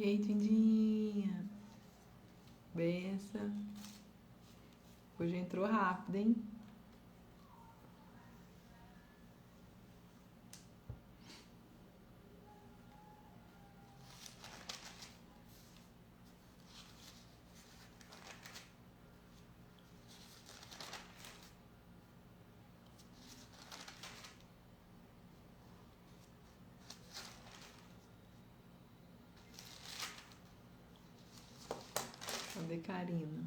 Ei, Dindinha. Benção. Hoje entrou rápido, hein? Cadê Karina?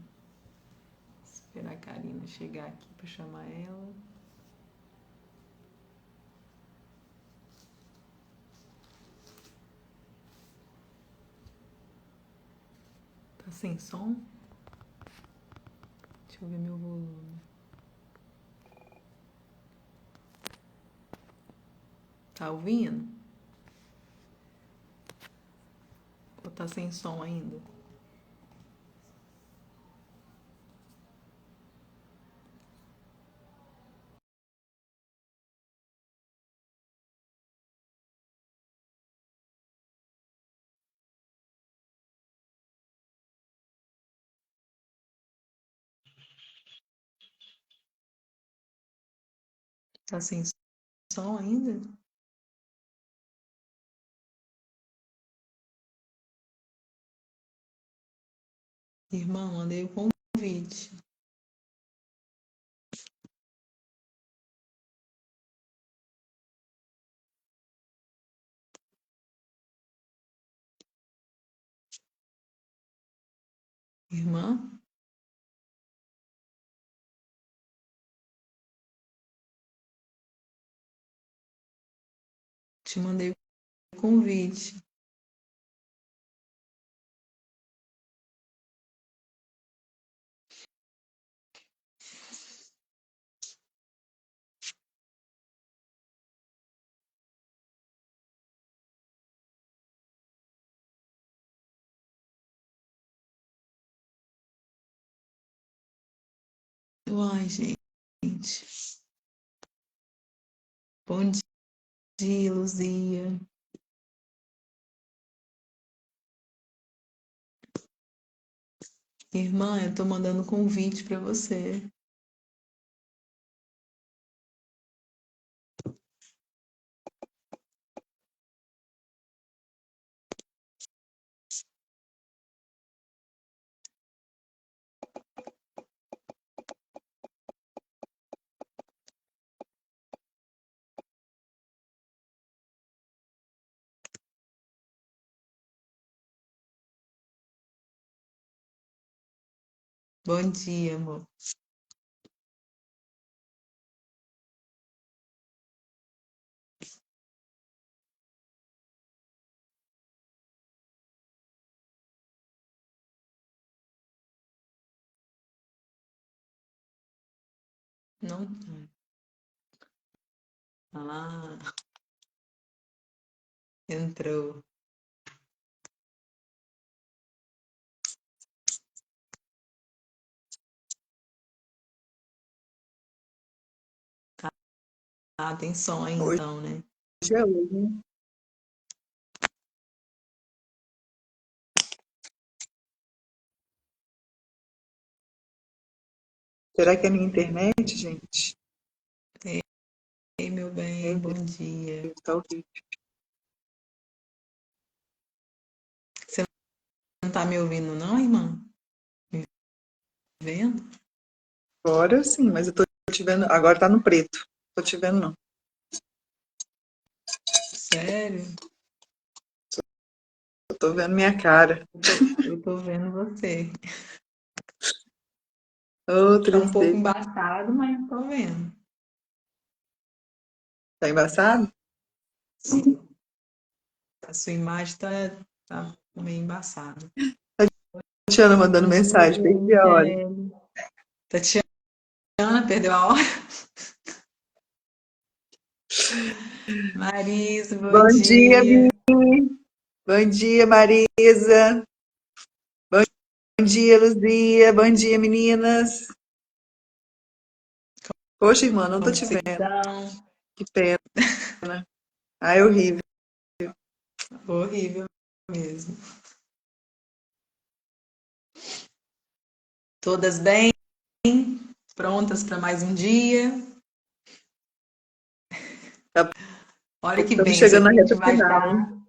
Esperar a Karina chegar aqui pra chamar ela. Tá sem som? Deixa eu ver meu volume. Tá ouvindo? Ou tá sem som ainda? Tá sem som ainda? Irmão, mandei o convite. Irmã? Te mandei o convite. Ai, gente. Bom dia, Luzia. Irmã, eu tô mandando convite pra você. Bom dia, amor. Não tá. Ah, entrou. Ah, tem som aí Hoje então, né? é hoje, hein? Será que é minha internet, gente? Ei, meu bem, Meu bom Deus, dia. tá horrível. Você não tá me ouvindo, não, irmã? Me vendo? Agora sim, mas eu tô te vendo. Agora tá no preto. Tô te vendo, não. Sério? Eu tô vendo minha cara. Eu tô vendo você. Ô, Tá um pouco tristeza. embaçado, mas tô vendo. Tá embaçado? A sua imagem tá meio embaçada. Tatiana mandando Bom dia, mensagem. Perdi a hora. Kelly. Tatiana, perdeu a hora? Marisa, bom Bom dia, Mi. dia. Bom dia, Marisa. Bom dia, Luzia. Bom dia, meninas. Poxa, irmã, não tô Como te vocês vendo. estão? Que pena. Ai, horrível. Horrível mesmo. Todas bem? Prontas para mais um dia? Tá, Olha que estamos benção, chegando na a gente reta vai final, estar, hein?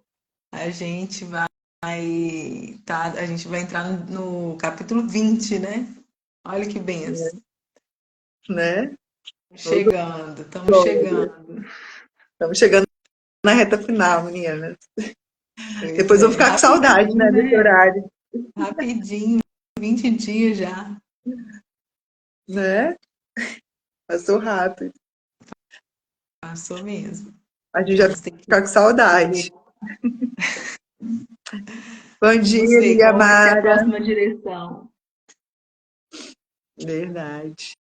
a gente vai entrar no capítulo 20, né? Olha que benção. Né? Ô, Estamos glória. chegando. Estamos chegando na reta final, meninas. Pois Depois eu vou é, ficar com saudade, rapidinho, né, desse né? horário, Rapidinho, 20 dias já. né? Passou rápido. Passou mesmo. A gente já Vamos ter ficar com que ver, saudade. Bom vamos dia, ver Lia qual vai ser a Mara. próxima direção. Verdade.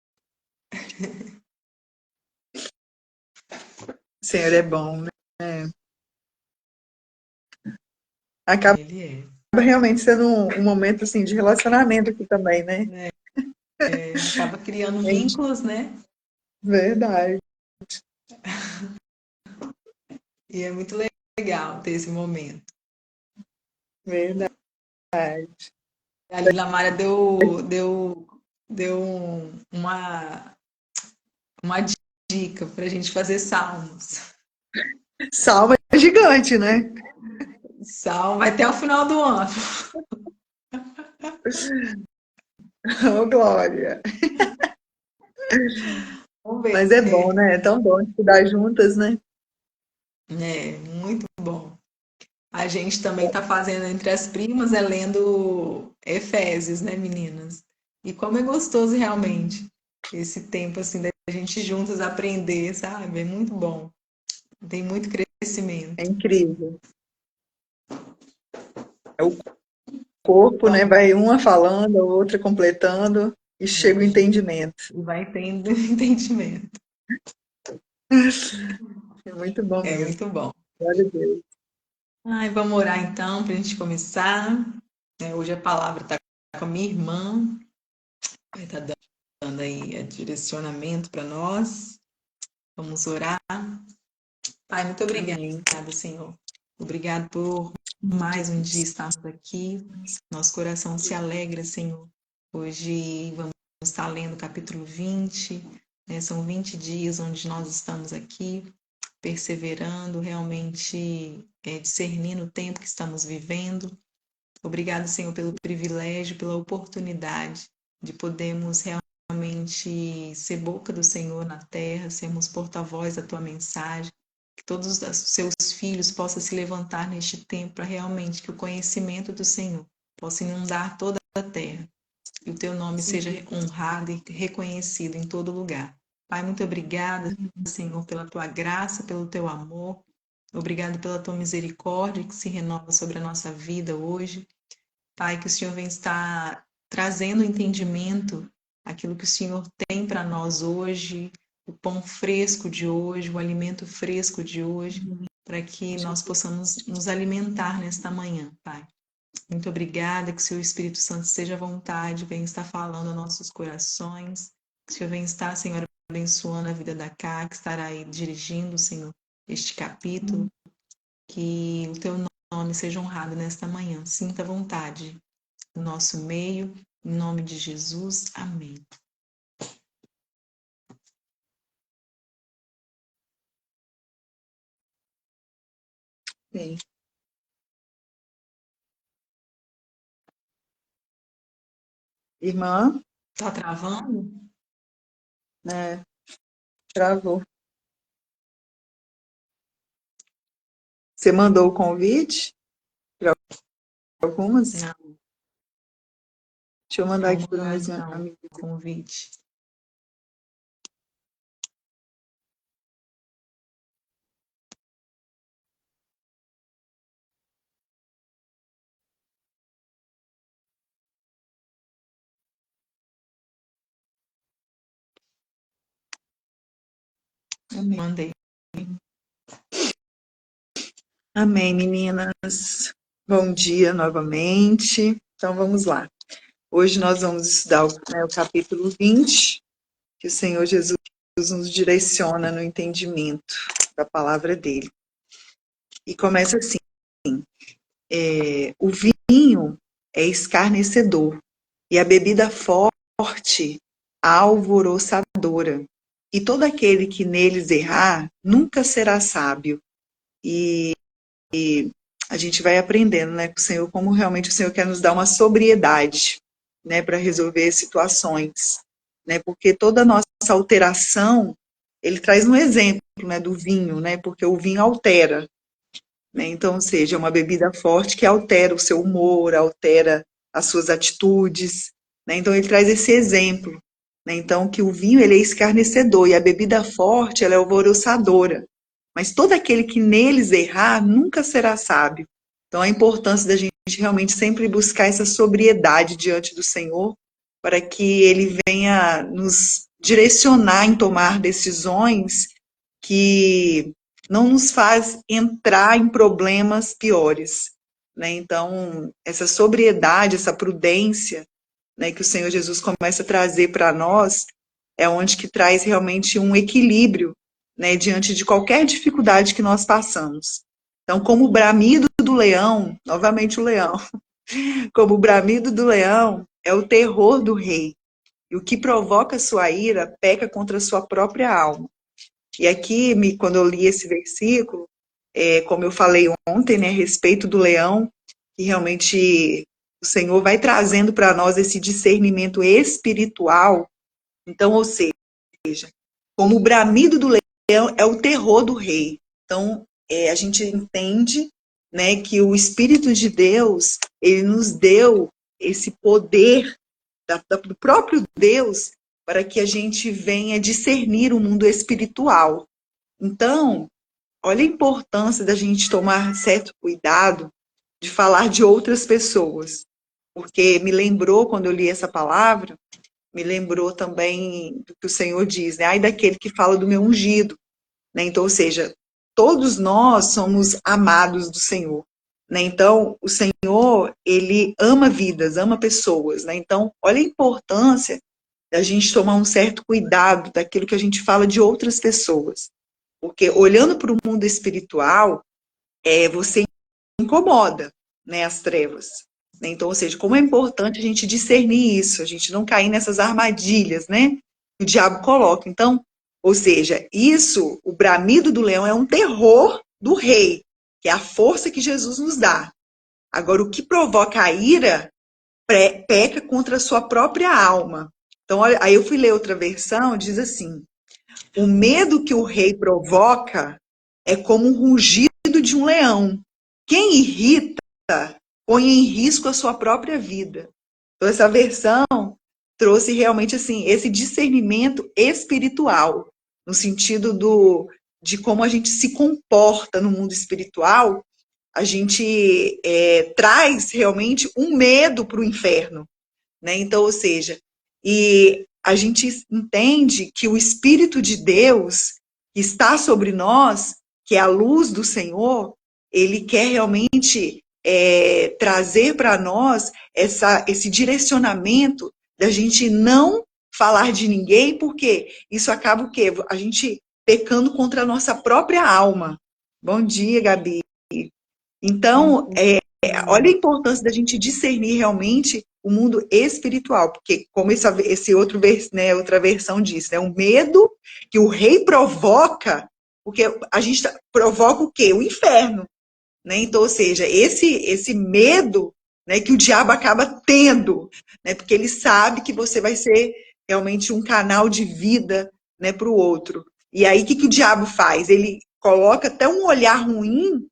O Senhor é bom, né? Acaba Ele é. realmente sendo um momento assim de relacionamento aqui também, né? Acaba criando Gente, vínculos, né? verdade, E é muito legal ter esse momento. verdade. A Lila Mara deu uma dica para a gente fazer salmos. Salva gigante, né? Salmo vai até o final do ano. Oh, glória. Vamos ver. Mas é bom, né? É tão bom estudar juntas, né? É, muito bom. A gente também está fazendo entre as primas, lendo Efésios, né, meninas? E como é gostoso realmente esse tempo assim da gente juntas aprender, sabe? É muito bom. Tem muito É crescimento. incrível. É o corpo, né? Então, Vai uma falando, a outra completando e chega o entendimento. vai tendo entendimento. É muito bom É mesmo. muito bom. Glória a Deus. Ai, vamos orar então para a gente começar. Hoje a palavra está com a minha irmã, vai estar dando aí direcionamento para nós. Vamos orar. Pai, muito obrigada, Amém. Senhor. Obrigado por mais um dia estarmos aqui. Nosso coração se alegra, Senhor. Hoje vamos estar lendo o capítulo 20, né? São 20 dias onde nós estamos aqui, perseverando, realmente discernindo o tempo que estamos vivendo. Obrigado, Senhor, pelo privilégio, pela oportunidade de podermos realmente ser boca do Senhor na terra, sermos porta-voz da tua mensagem, que todos os seus filhos possam se levantar neste tempo para realmente que o conhecimento do Senhor possa inundar toda a terra e o teu nome seja honrado e reconhecido em todo lugar. Pai, muito obrigada, Senhor, pela tua graça, pelo teu amor. Obrigado pela tua misericórdia que se renova sobre a nossa vida hoje. Pai, que o Senhor vem estar trazendo entendimento, aquilo que o Senhor tem para nós hoje, o pão fresco de hoje, o alimento fresco de hoje, para que nós possamos nos alimentar nesta manhã, Pai. Muito obrigada, que o seu Espírito Santo esteja à vontade, venha estar falando aos nossos corações, que o Senhor venha estar, Senhor, abençoando a vida da Cá, que estará aí dirigindo, Senhor, este capítulo, que o teu nome seja honrado nesta manhã. Sinta à vontade no nosso meio, em nome de Jesus. Amém. Sim. Irmã, Tá travando? né? Travou. Você mandou o convite para algumas? Não, Deixa eu mandar vamos aqui para lá meus então, amigos. o convite. Amém. Mandei. Amém, meninas. Bom dia novamente. Então vamos lá. Hoje nós vamos estudar o capítulo 20, que o Senhor Jesus nos direciona no entendimento da palavra dele. E começa assim: o vinho é escarnecedor, e a bebida forte forte alvoroçadora, e todo aquele que neles errar nunca será sábio. E a gente vai aprendendo, né, com o Senhor, como realmente o Senhor quer nos dar uma sobriedade, né, para resolver situações, né, porque toda a nossa alteração, ele traz um exemplo, né, do vinho, né, porque o vinho altera, né, então, ou seja, é uma bebida forte que altera o seu humor, altera as suas atitudes, né, então ele traz esse exemplo, né, então que o vinho, ele é escarnecedor, e a bebida forte, ela é alvoroçadora, mas todo aquele que neles errar nunca será sábio. Então, a importância da gente realmente sempre buscar essa sobriedade diante do Senhor, para que Ele venha nos direcionar em tomar decisões que não nos faz entrar em problemas piores, né? Então, essa sobriedade, essa prudência, né, que o Senhor Jesus começa a trazer para nós, é onde que traz realmente um equilíbrio, né, diante de qualquer dificuldade que nós passamos. Então, como o bramido do leão, novamente o leão, como o bramido do leão é o terror do rei, e o que provoca sua ira peca contra a sua própria alma. E aqui, quando eu li esse versículo, como eu falei ontem, né, a respeito do leão, que realmente o Senhor vai trazendo para nós esse discernimento espiritual. Então, ou seja, como o bramido do leão é o terror do rei. Então, a gente entende, né, que o Espírito de Deus, ele nos deu esse poder do próprio Deus para que a gente venha discernir o mundo espiritual. Então, olha a importância da gente tomar certo cuidado de falar de outras pessoas, porque me lembrou, quando eu li essa palavra, me lembrou também do que o Senhor diz, né? Ai daquele que fala do meu ungido, né? Então, ou seja, todos nós somos amados do Senhor, né? Então, o Senhor, ele ama vidas, ama pessoas, né? Então, olha a importância da gente tomar um certo cuidado daquilo que a gente fala de outras pessoas, porque olhando para o mundo espiritual, você incomoda, né, as trevas. Né? Então, ou seja, como é importante a gente discernir isso, a gente não cair nessas armadilhas, né, que o diabo coloca. Então, ou seja, isso, o bramido do leão é um terror do rei, que é a força que Jesus nos dá. Agora, o que provoca a ira peca contra a sua própria alma. Então, olha, aí eu fui ler outra versão, diz assim: o medo que o rei provoca é como um rugido de um leão. Quem irrita põe em risco a sua própria vida. Então, essa versão trouxe realmente assim esse discernimento espiritual, no sentido de como a gente se comporta no mundo espiritual. A gente traz realmente um medo para o inferno, né? Então, ou seja, e a gente entende que o Espírito de Deus que está sobre nós, que é a luz do Senhor, ele quer realmente trazer para nós esse direcionamento da gente não falar de ninguém, porque isso acaba o quê? A gente pecando contra a nossa própria alma. Bom dia, Gabi. Então, olha a importância da gente discernir realmente o mundo espiritual, porque como esse outro né, outra versão diz, né, o medo que o rei provoca, porque a gente provoca o quê? O inferno, né? Então, ou seja, esse medo, né, que o diabo acaba tendo, né, porque ele sabe que você vai ser realmente um canal de vida, né, para o outro. E aí, o que o diabo faz? Ele coloca até um olhar ruim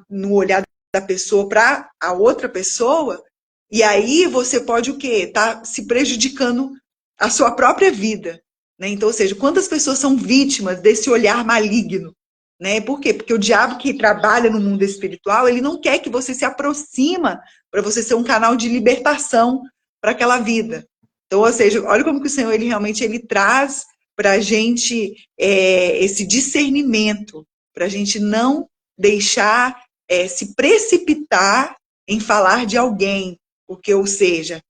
no olhar da pessoa para a outra pessoa, e aí você pode o quê? Tá se prejudicando a sua própria vida, né? Então, ou seja, quantas pessoas são vítimas desse olhar maligno, né? Por quê? Porque o diabo que trabalha no mundo espiritual, ele não quer que você se aproxima para você ser um canal de libertação para aquela vida. Então, ou seja, olha como que o Senhor ele traz para a gente esse discernimento, para a gente não deixar se precipitar em falar de alguém, porque, ou seja,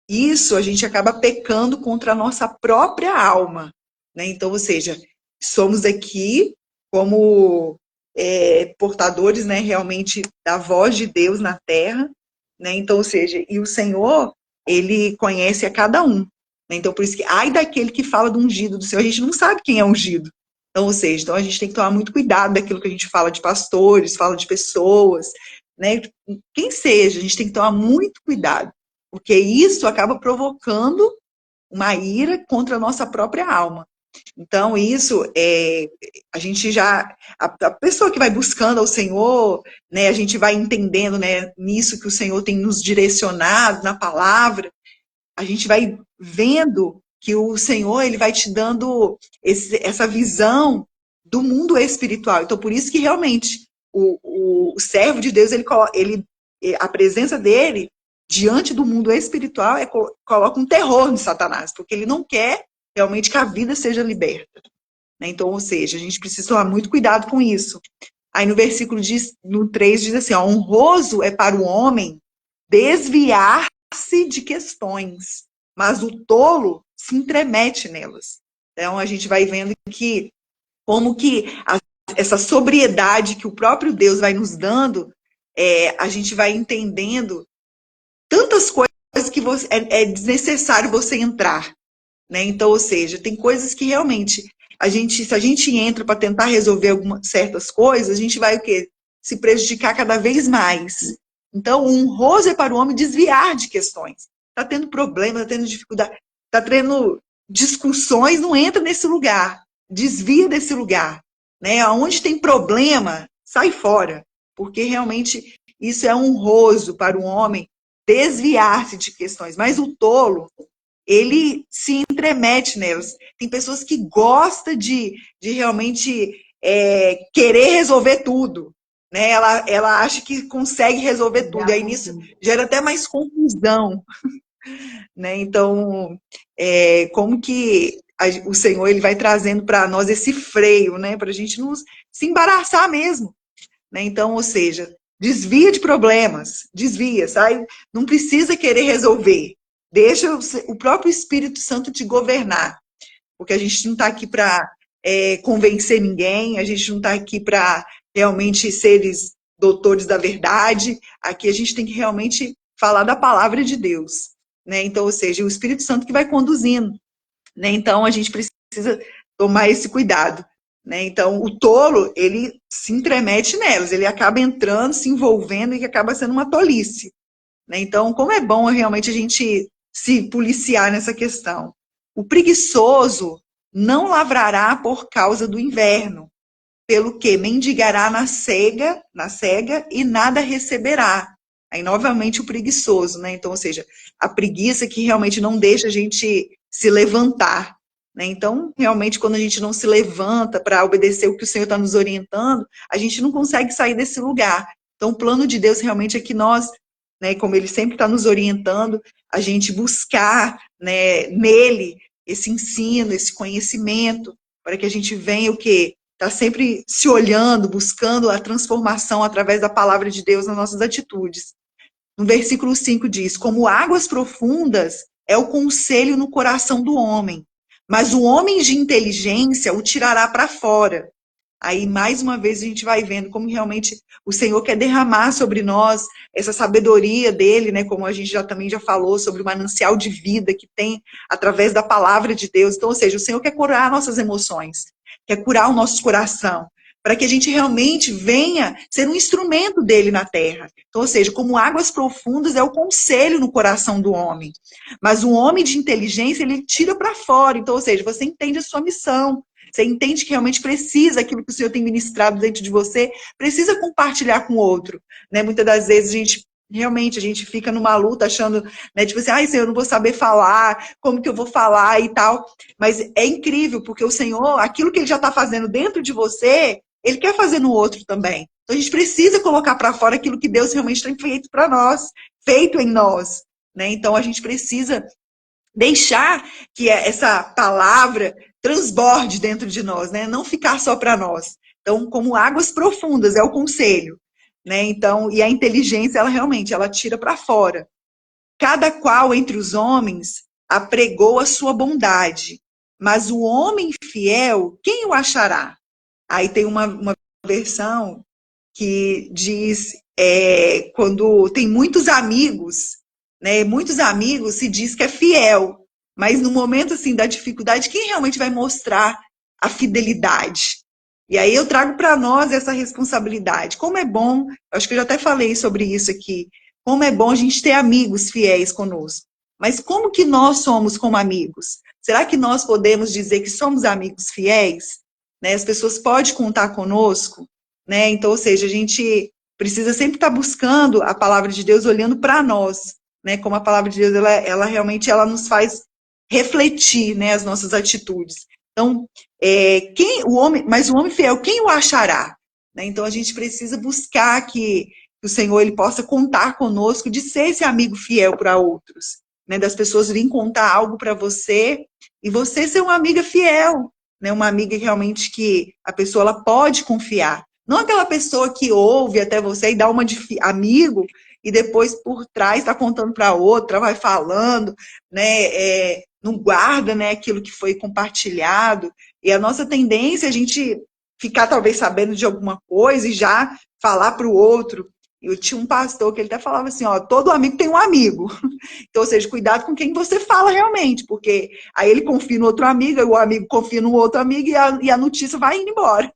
isso a gente acaba pecando contra a nossa própria alma, né? Então, ou seja, somos aqui como portadores, né, realmente da voz de Deus na terra, né? Então, ou seja, e o Senhor, ele conhece a cada um, Então, por isso que, ai daquele que fala do ungido do Senhor, a gente não sabe quem é ungido. Então, ou seja, então a gente tem que tomar muito cuidado daquilo que a gente fala de pastores, fala de pessoas, né? Quem seja, a gente tem que tomar muito cuidado, porque isso acaba provocando uma ira contra a nossa própria alma. Então, isso a gente já, a pessoa que vai buscando ao Senhor, né, a gente vai entendendo, né, nisso que o Senhor tem nos direcionado na palavra, a gente vai vendo que o Senhor, ele vai te dando essa visão do mundo espiritual. Então, por isso que realmente o servo de Deus, a presença dele diante do mundo espiritual coloca um terror no Satanás, porque ele não quer realmente que a vida seja liberta. Né? Então, ou seja, a gente precisa tomar muito cuidado com isso. Aí no versículo no 3 diz assim, ó, honroso é para o homem desviar-se de questões, mas o tolo se intromete nelas. Então, a gente vai vendo que, como que essa sobriedade que o próprio Deus vai nos dando, a gente vai entendendo tantas coisas que é desnecessário você entrar. Né? Então, ou seja, tem coisas que realmente, se a gente entra para tentar resolver certas coisas, a gente vai o quê? Se prejudicar cada vez mais. Então, o honroso é para o homem desviar de questões. Está tendo problema, está tendo dificuldade, está tendo discussões, não entra nesse lugar. Desvia desse lugar. Né? Onde tem problema, sai fora. Porque realmente isso é honroso para o homem desviar-se de questões. Mas o tolo, ele se intromete nelas. Tem pessoas que gostam de realmente querer resolver tudo. Né? Ela acha que consegue resolver tudo. E aí nisso gera até mais confusão. Né? Então, como que o Senhor ele vai trazendo para nós esse freio, né? Para a gente não se embaraçar mesmo. Né? Então, ou seja, desvia de problemas, desvia, sai, não precisa querer resolver. Deixa o próprio Espírito Santo te governar, porque a gente não está aqui para convencer ninguém, a gente não está aqui para realmente seres doutores da verdade, aqui a gente tem que realmente falar da palavra de Deus. Né? Então, ou seja, o Espírito Santo que vai conduzindo. Né? Então, a gente precisa tomar esse cuidado. Né? Então, o tolo, ele se intromete nelas, ele acaba entrando, se envolvendo e acaba sendo uma tolice. Né? Então, como é bom realmente a gente se policiar nessa questão. O preguiçoso não lavrará por causa do inverno, pelo que mendigará na cega e nada receberá. Aí, novamente, o preguiçoso, né? Então, ou seja, a preguiça que realmente não deixa a gente se levantar. Né? Então, realmente, quando a gente não se levanta para obedecer o que o Senhor está nos orientando, a gente não consegue sair desse lugar. Então, o plano de Deus realmente é que nós, né, como Ele sempre está nos orientando, a gente buscar, né, nele esse ensino, esse conhecimento, para que a gente venha o quê? Está sempre se olhando, buscando a transformação através da palavra de Deus nas nossas atitudes. No versículo 5 diz, como águas profundas é o conselho no coração do homem, mas o homem de inteligência o tirará para fora. Aí, mais uma vez, a gente vai vendo como realmente o Senhor quer derramar sobre nós essa sabedoria dele, né? Como a gente também já falou sobre o manancial de vida que tem através da palavra de Deus. Então, ou seja, o Senhor quer curar nossas emoções, quer curar o nosso coração, para que a gente realmente venha ser um instrumento dele na terra. Então, ou seja, como águas profundas é o conselho no coração do homem. Mas o homem de inteligência, ele tira para fora. Então, ou seja, você entende a sua missão. Você entende que realmente precisa, aquilo que o Senhor tem ministrado dentro de você, precisa compartilhar com o outro. Né? Muitas das vezes a gente fica numa luta achando, né, tipo assim, ai, Senhor, eu não vou saber falar, como que eu vou falar e tal. Mas é incrível, porque o Senhor, aquilo que Ele já está fazendo dentro de você, Ele quer fazer no outro também. Então a gente precisa colocar para fora aquilo que Deus realmente tem feito para nós, feito em nós. Né? Então a gente precisa deixar que essa palavra transborde dentro de nós, né? Não ficar só para nós. Então, como águas profundas é o conselho, né? Então, e a inteligência, ela realmente, ela tira para fora. Cada qual entre os homens apregou a sua bondade, mas o homem fiel, quem o achará? Aí tem uma versão que diz, quando tem muitos amigos, né? Muitos amigos se diz que é fiel, mas no momento assim da dificuldade, quem realmente vai mostrar a fidelidade? E aí eu trago para nós essa responsabilidade. Como é bom, acho que eu já até falei sobre isso aqui, como é bom a gente ter amigos fiéis conosco. Mas como que nós somos como amigos? Será que nós podemos dizer que somos amigos fiéis? Né? As pessoas podem contar conosco? Né? Então, ou seja, a gente precisa sempre estar buscando a palavra de Deus, olhando para nós, né? Como a palavra de Deus, ela realmente ela nos faz refletir, né, as nossas atitudes. Então, mas o homem fiel, quem o achará? Né? Então, a gente precisa buscar que o Senhor ele possa contar conosco, de ser esse amigo fiel para outros, né? Das pessoas virem contar algo para você e você ser uma amiga fiel, né? Uma amiga realmente que a pessoa ela pode confiar. Não aquela pessoa que ouve até você e dá uma de amigo e depois por trás está contando para outra, vai falando, né? Não guarda, né, aquilo que foi compartilhado. E a nossa tendência é a gente ficar talvez sabendo de alguma coisa e já falar para o outro. Eu tinha um pastor que ele até falava assim, ó, todo amigo tem um amigo. Então, ou seja, cuidado com quem você fala realmente, porque aí ele confia no outro amigo, e o amigo confia no outro amigo e a notícia vai indo embora.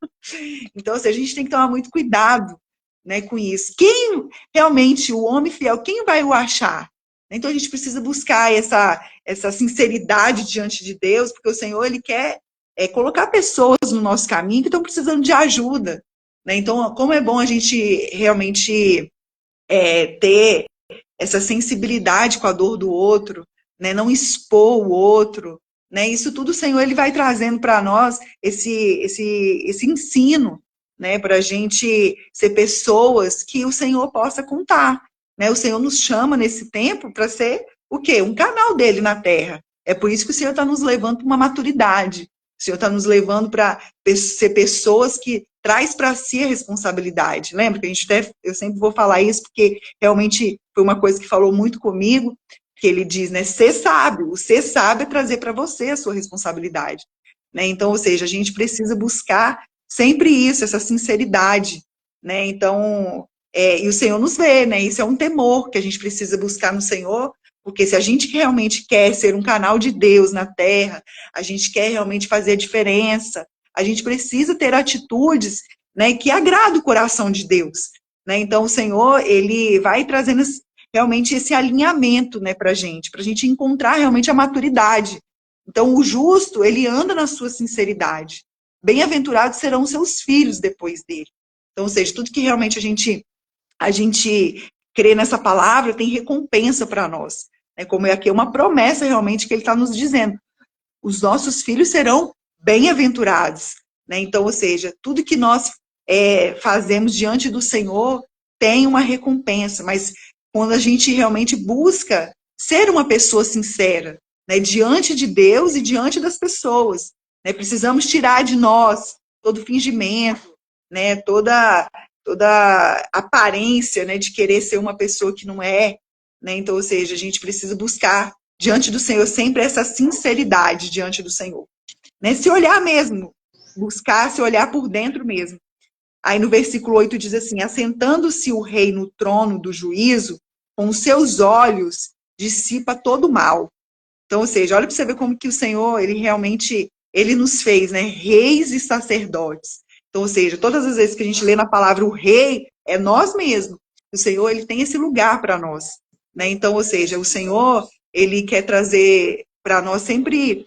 Então, ou seja, a gente tem que tomar muito cuidado, né, com isso. Quem realmente, o homem fiel, quem vai o achar? Então, a gente precisa buscar essa sinceridade diante de Deus, porque o Senhor, ele quer colocar pessoas no nosso caminho que estão precisando de ajuda. Né? Então, como é bom a gente realmente ter essa sensibilidade com a dor do outro, né? Não expor o outro, né? Isso tudo o Senhor ele vai trazendo para nós esse ensino, né? Para a gente ser pessoas que o Senhor possa contar, né? O Senhor nos chama nesse tempo para ser o quê? Um canal dele na Terra. É por isso que o Senhor está nos levando para uma maturidade. O Senhor está nos levando para ser pessoas que traz para si a responsabilidade. Lembra que eu sempre vou falar isso porque realmente foi uma coisa que falou muito comigo, que ele diz, né, ser sábio, o ser sábio é trazer para você a sua responsabilidade. Né? Então, ou seja, a gente precisa buscar sempre isso, essa sinceridade. Né? Então, e o Senhor nos vê, né? Isso é um temor que a gente precisa buscar no Senhor, porque se a gente realmente quer ser um canal de Deus na Terra, a gente quer realmente fazer a diferença, a gente precisa ter atitudes, né, que agradam o coração de Deus. Né? Então, o Senhor, ele vai trazendo realmente esse alinhamento, né, para a gente encontrar realmente a maturidade. Então, o justo, ele anda na sua sinceridade. Bem-aventurados serão os seus filhos depois dele. Então, ou seja, tudo que realmente a gente crê nessa palavra tem recompensa para nós. Né? Como aqui é uma promessa realmente que ele está nos dizendo. Os nossos filhos serão bem-aventurados. Né? Então, ou seja, tudo que nós fazemos diante do Senhor tem uma recompensa, mas quando a gente realmente busca ser uma pessoa sincera, né, diante de Deus e diante das pessoas, né, precisamos tirar de nós todo fingimento, né, toda aparência, né, de querer ser uma pessoa que não é, né, então, ou seja, a gente precisa buscar diante do Senhor sempre essa sinceridade diante do Senhor, né, se olhar mesmo, buscar se olhar por dentro mesmo. Aí no versículo 8 diz assim, assentando-se o rei no trono do juízo, com os seus olhos dissipa todo o mal. Então, ou seja, olha para você ver como que o Senhor, ele realmente, ele nos fez, né, reis e sacerdotes. Então, ou seja, todas as vezes que a gente lê na palavra o rei, é nós mesmos. O Senhor, ele tem esse lugar para nós. Né? Então, ou seja, o Senhor, ele quer trazer para nós sempre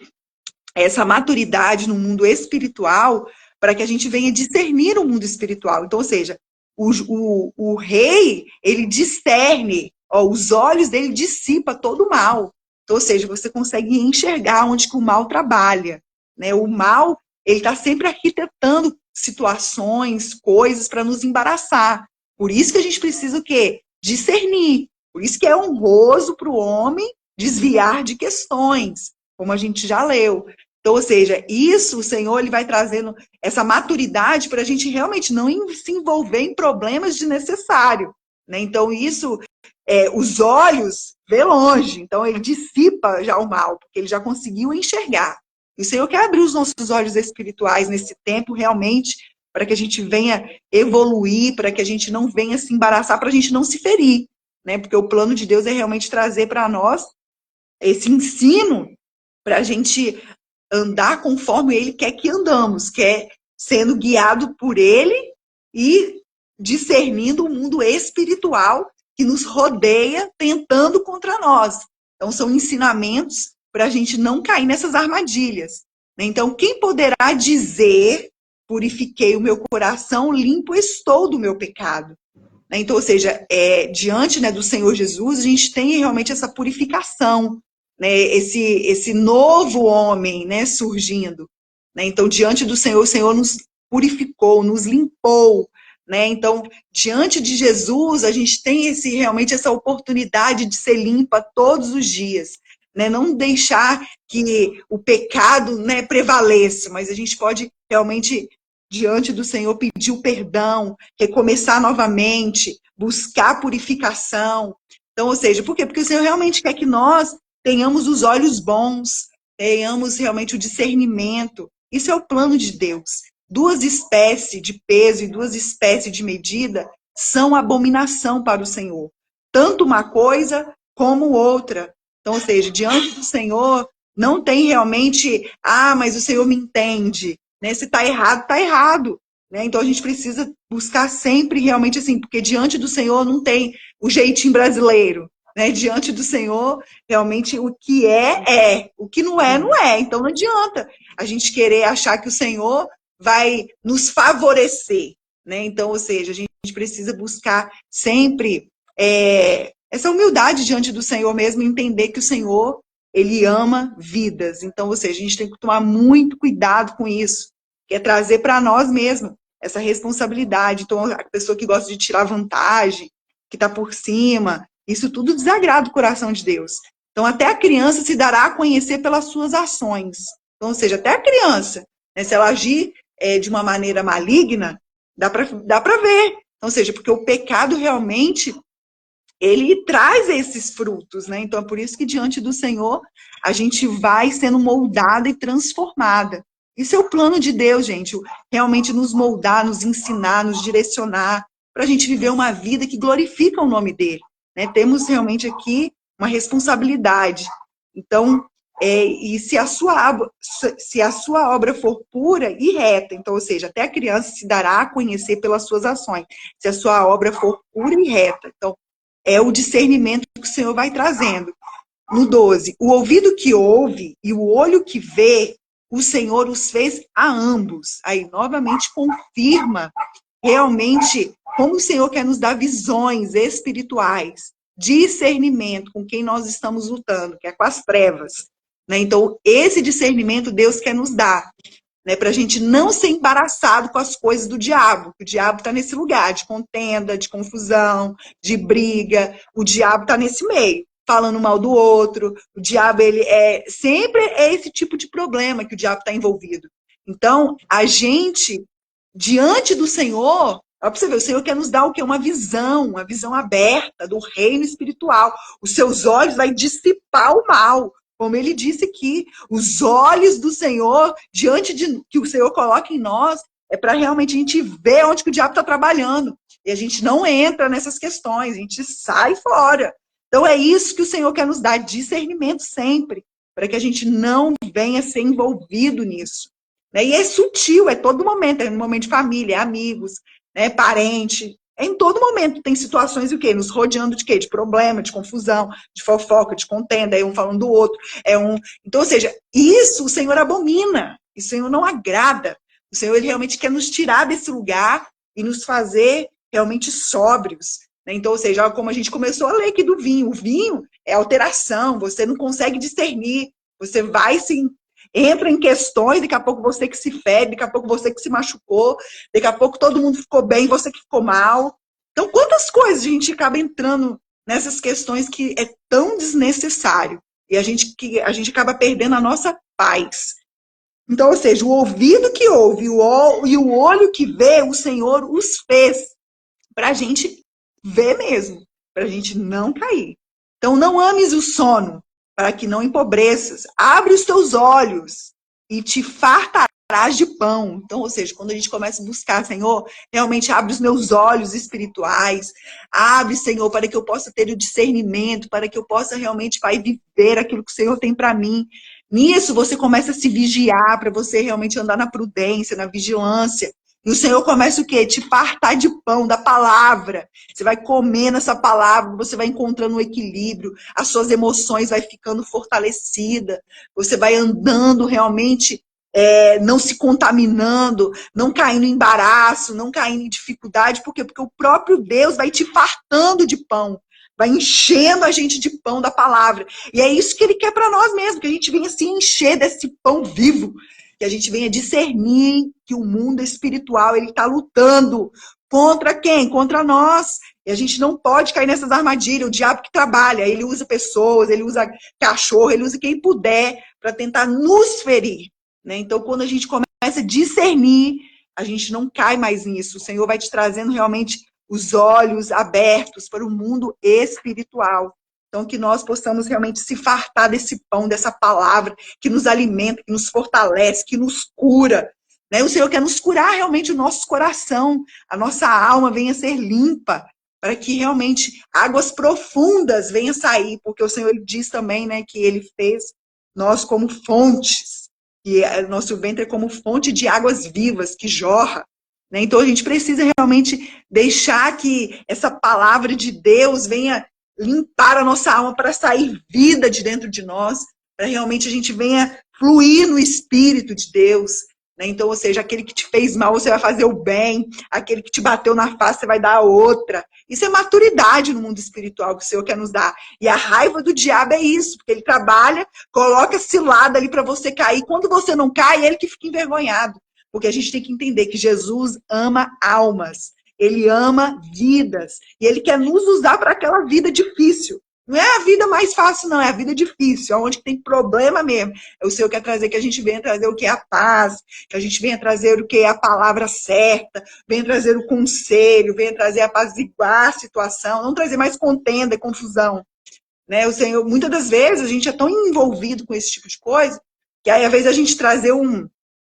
essa maturidade no mundo espiritual, para que a gente venha discernir o mundo espiritual. Então, ou seja, o rei, ele discerne, ó, os olhos dele dissipa todo o mal. Então, ou seja, você consegue enxergar onde que o mal trabalha. Né? O mal, ele está sempre arquitetando situações, coisas para nos embaraçar. Por isso que a gente precisa o quê? Discernir. Por isso que é honroso para o homem desviar de questões, como a gente já leu. Então, ou seja, isso o Senhor ele vai trazendo essa maturidade para a gente realmente não se envolver em problemas desnecessários. Né? Então, isso, os olhos vê longe, então ele dissipa já o mal, porque ele já conseguiu enxergar. E o Senhor quer abrir os nossos olhos espirituais nesse tempo, realmente, para que a gente venha evoluir, para que a gente não venha se embaraçar, para a gente não se ferir. Né? Porque o plano de Deus é realmente trazer para nós esse ensino para a gente andar conforme Ele quer que andamos, que é sendo guiado por Ele e discernindo o mundo espiritual que nos rodeia, tentando contra nós. Então, são ensinamentos para a gente não cair nessas armadilhas. Então, quem poderá dizer, purifiquei o meu coração, limpo estou do meu pecado? Então, ou seja, diante, né, do Senhor Jesus, a gente tem realmente essa purificação, né, esse novo homem, né, surgindo. Né? Então, diante do Senhor, o Senhor nos purificou, nos limpou. Né? Então, diante de Jesus, a gente tem realmente essa oportunidade de ser limpa todos os dias. Né? Não deixar que o pecado, né, prevaleça, mas a gente pode realmente, diante do Senhor, pedir o perdão, recomeçar novamente, buscar purificação. Então, ou seja, por quê? Porque o Senhor realmente quer que nós tenhamos os olhos bons, tenhamos realmente o discernimento. Isso é o plano de Deus. 2 espécies de peso e 2 espécies de medida são abominação para o Senhor. Tanto uma coisa como outra. Então, ou seja, diante do Senhor, não tem realmente, mas o Senhor me entende. Né? Se está errado, está errado. Né? Então, a gente precisa buscar sempre realmente assim, porque diante do Senhor não tem o jeitinho brasileiro. Né? Diante do Senhor, realmente, o que é. O que não é. Então, não adianta a gente querer achar que o Senhor vai nos favorecer. Né? Então, ou seja, a gente precisa buscar sempre essa humildade diante do Senhor mesmo, entender que o Senhor, Ele ama vidas. Então, ou seja, a gente tem que tomar muito cuidado com isso, que é trazer para nós mesmos essa responsabilidade. Então, a pessoa que gosta de tirar vantagem, que está por cima, isso tudo desagrada o coração de Deus. Então, até a criança se dará a conhecer pelas suas ações. Então, ou seja, até a criança, né, se ela agir de uma maneira maligna, dá para ver. Então, ou seja, porque o pecado realmente, ele traz esses frutos, né? Então, é por isso que diante do Senhor, a gente vai sendo moldada e transformada. Isso é o plano de Deus, gente. Realmente nos moldar, nos ensinar, nos direcionar, para a gente viver uma vida que glorifica o nome dele. Né? Temos realmente aqui uma responsabilidade. Então, e se a sua obra for pura e reta, então, ou seja, até a criança se dará a conhecer pelas suas ações, se a sua obra for pura e reta. Então, é o discernimento que o Senhor vai trazendo. No 12, o ouvido que ouve e o olho que vê, o Senhor os fez a ambos. Aí, novamente, confirma realmente como o Senhor quer nos dar visões espirituais, discernimento com quem nós estamos lutando, que é com as trevas. Né? Então, esse discernimento Deus quer nos dar. Né, para a gente não ser embaraçado com as coisas do diabo. O diabo está nesse lugar de contenda, de confusão, de briga. O diabo está nesse meio, falando mal do outro. O diabo, ele sempre é esse tipo de problema que o diabo está envolvido. Então, a gente, diante do Senhor, para você ver, o Senhor quer nos dar o quê? Uma visão aberta do reino espiritual. Os seus olhos vai dissipar o mal. Como ele disse aqui, os olhos do Senhor, diante de que o Senhor coloca em nós, é para realmente a gente ver onde que o diabo está trabalhando. E a gente não entra nessas questões, a gente sai fora. Então é isso que o Senhor quer nos dar, discernimento sempre, para que a gente não venha ser envolvido nisso. Né? E é sutil, é todo momento, é no momento de família, amigos, né, parente. Em todo momento tem situações o quê? Nos rodeando de quê? De problema, de confusão, de fofoca, de contenda, um falando do outro. Então, ou seja, isso o Senhor abomina, isso o Senhor não agrada. O Senhor, ele realmente quer nos tirar desse lugar e nos fazer realmente sóbrios. Né? Então, ou seja, como a gente começou a ler aqui do vinho, o vinho é alteração, você não consegue discernir, você vai se entra em questões, daqui a pouco você que se fere, daqui a pouco você que se machucou, daqui a pouco todo mundo ficou bem, você que ficou mal. Então, quantas coisas a gente acaba entrando nessas questões que é tão desnecessário e a gente acaba perdendo a nossa paz. Então, ou seja, o ouvido que ouve e o olho que vê, o Senhor os fez para a gente ver mesmo, para a gente não cair. Então, não ames o sono, para que não empobreças. Abre os teus olhos e te fartarás de pão. Então, ou seja, quando a gente começa a buscar, Senhor, realmente abre os meus olhos espirituais. Abre, Senhor, para que eu possa ter o discernimento, para que eu possa realmente, Pai, viver aquilo que o Senhor tem para mim. Nisso, você começa a se vigiar para você realmente andar na prudência, na vigilância. E o Senhor começa o quê? Te fartar de pão, da palavra. Você vai comendo essa palavra, você vai encontrando um equilíbrio, as suas emoções vai ficando fortalecida, você vai andando realmente, não se contaminando, não caindo em embaraço, não caindo em dificuldade. Por quê? Porque o próprio Deus vai te fartando de pão, vai enchendo a gente de pão da palavra. E é isso que ele quer para nós mesmos, que a gente venha se encher desse pão vivo, que a gente venha discernir que o mundo espiritual ele está lutando contra quem? Contra nós. E a gente não pode cair nessas armadilhas. O diabo que trabalha, ele usa pessoas, ele usa cachorro, ele usa quem puder para tentar nos ferir. Né? Então, quando a gente começa a discernir, a gente não cai mais nisso. O Senhor vai te trazendo realmente os olhos abertos para o mundo espiritual. Então, que nós possamos realmente se fartar desse pão, dessa palavra, que nos alimenta, que nos fortalece, que nos cura. Né? O Senhor quer nos curar realmente o nosso coração, a nossa alma venha ser limpa, para que realmente águas profundas venham sair, porque o Senhor ele diz também, né, que ele fez nós como fontes, que nosso ventre é como fonte de águas vivas, que jorra. Né? Então, a gente precisa realmente deixar que essa palavra de Deus venha limpar a nossa alma para sair vida de dentro de nós, para realmente a gente venha fluir no Espírito de Deus. Né? Então, ou seja, aquele que te fez mal, você vai fazer o bem, aquele que te bateu na face, você vai dar a outra. Isso é maturidade no mundo espiritual que o Senhor quer nos dar. E a raiva do diabo é isso, porque ele trabalha, coloca cilada ali para você cair. Quando você não cai, é ele que fica envergonhado. Porque a gente tem que entender que Jesus ama almas. Ele ama vidas. E ele quer nos usar para aquela vida difícil. Não é a vida mais fácil, não. É a vida difícil. Onde tem problema mesmo. O Senhor quer trazer que a gente venha trazer o que é a paz. Que a gente venha trazer o que é a palavra certa. Venha trazer o conselho. Venha trazer apaziguar a situação. Não trazer mais contenda e confusão. Né? O Senhor, muitas das vezes, a gente é tão envolvido com esse tipo de coisa que aí, às vezes, a gente trazer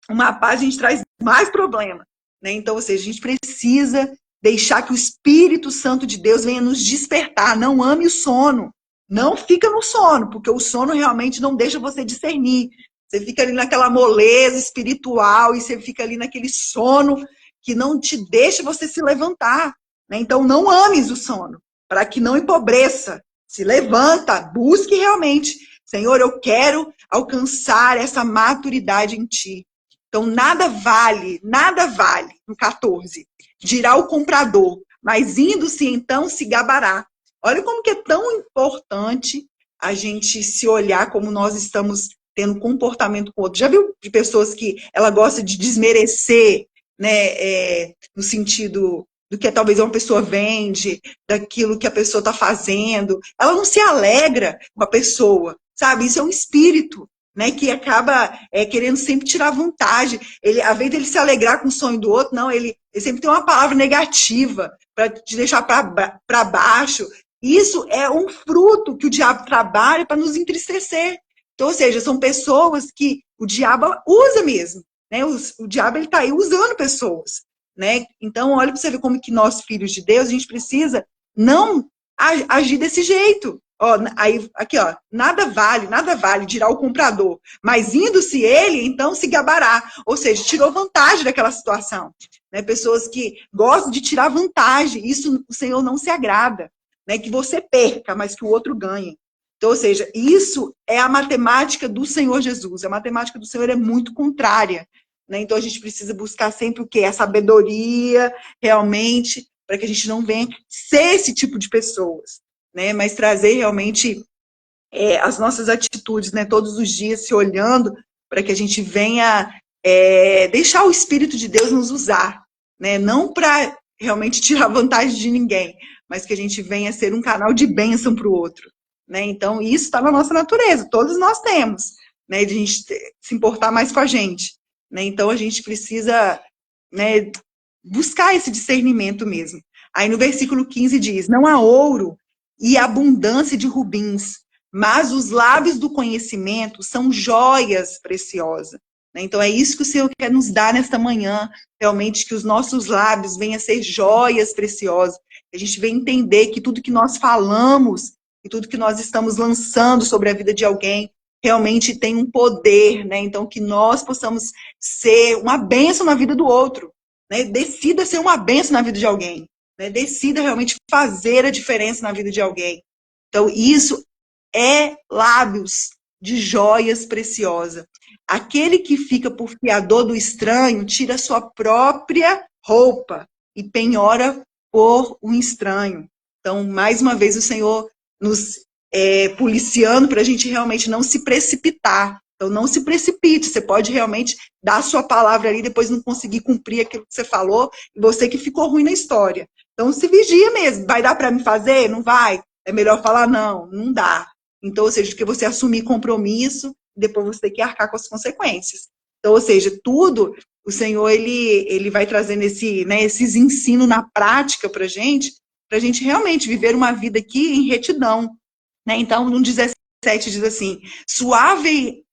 uma paz, a gente traz mais problema. Né? Então, ou seja, a gente precisa deixar que o Espírito Santo de Deus venha nos despertar. Não ame o sono. Não fica no sono, porque o sono realmente não deixa você discernir. Você fica ali naquela moleza espiritual e você fica ali naquele sono que não te deixa você se levantar. Né? Então, não ames o sono, para que não empobreça. Se levanta, busque realmente. Senhor, eu quero alcançar essa maturidade em Ti. Então, nada vale, no 14, dirá o comprador, mas indo-se então se gabará. Olha como que é tão importante a gente se olhar como nós estamos tendo comportamento com o outro. Já viu de pessoas que ela gosta de desmerecer, né, no sentido do que talvez uma pessoa vende, daquilo que a pessoa está fazendo. Ela não se alegra com a pessoa, sabe? Isso é um espírito. Né, que acaba querendo sempre tirar vantagem. Ele, ao invés dele se alegrar com o sonho do outro, não, ele sempre tem uma palavra negativa para te deixar para baixo. Isso é um fruto que o diabo trabalha para nos entristecer. Então, ou seja, são pessoas que o diabo usa mesmo. Né? O diabo está aí usando pessoas. Né? Então, olha para você ver como que nós, filhos de Deus, a gente precisa não agir desse jeito. Ó, aí, aqui, ó, nada vale, dirá o comprador. Mas indo-se ele, então se gabará. Ou seja, tirou vantagem daquela situação. Né? Pessoas que gostam de tirar vantagem, isso o Senhor não se agrada. Né? Que você perca, mas que o outro ganhe. Então, ou seja, isso é a matemática do Senhor Jesus. A matemática do Senhor é muito contrária. Né? Então, a gente precisa buscar sempre o quê? A sabedoria, realmente, para que a gente não venha ser esse tipo de pessoas. Né, mas trazer realmente as nossas atitudes, né, todos os dias se olhando para que a gente venha deixar o Espírito de Deus nos usar, né, não para realmente tirar vantagem de ninguém, mas que a gente venha ser um canal de bênção para o outro. Né, então, isso está na nossa natureza, todos nós temos, né, de a gente se importar mais com a gente. Né, então, a gente precisa, né, buscar esse discernimento mesmo. Aí no versículo 15 diz, não há ouro e abundância de rubins, mas os lábios do conhecimento são joias preciosas. Então é isso que o Senhor quer nos dar nesta manhã, realmente que os nossos lábios venham a ser joias preciosas, que a gente venha entender que tudo que nós falamos e tudo que nós estamos lançando sobre a vida de alguém realmente tem um poder, né? Então, que nós possamos ser uma bênção na vida do outro, né? Decida ser uma bênção na vida de alguém, né? Decida realmente fazer a diferença na vida de alguém. Então, isso é lábios de joias preciosas. Aquele que fica por fiador do estranho tira sua própria roupa e penhora por um estranho. Então, mais uma vez, o Senhor nos policiando para a gente realmente não se precipitar. Então, não se precipite. Você pode realmente dar a sua palavra ali, depois não conseguir cumprir aquilo que você falou, e você que ficou ruim na história. Então, se vigia mesmo. Vai dar para me fazer? Não vai? É melhor falar não, não dá. Então, ou seja, que você assumir compromisso, depois você tem que arcar com as consequências. Então, ou seja, tudo, o Senhor, ele vai trazendo esses ensinos na prática para a gente realmente viver uma vida aqui em retidão. Né? Então, no 17 diz assim, suave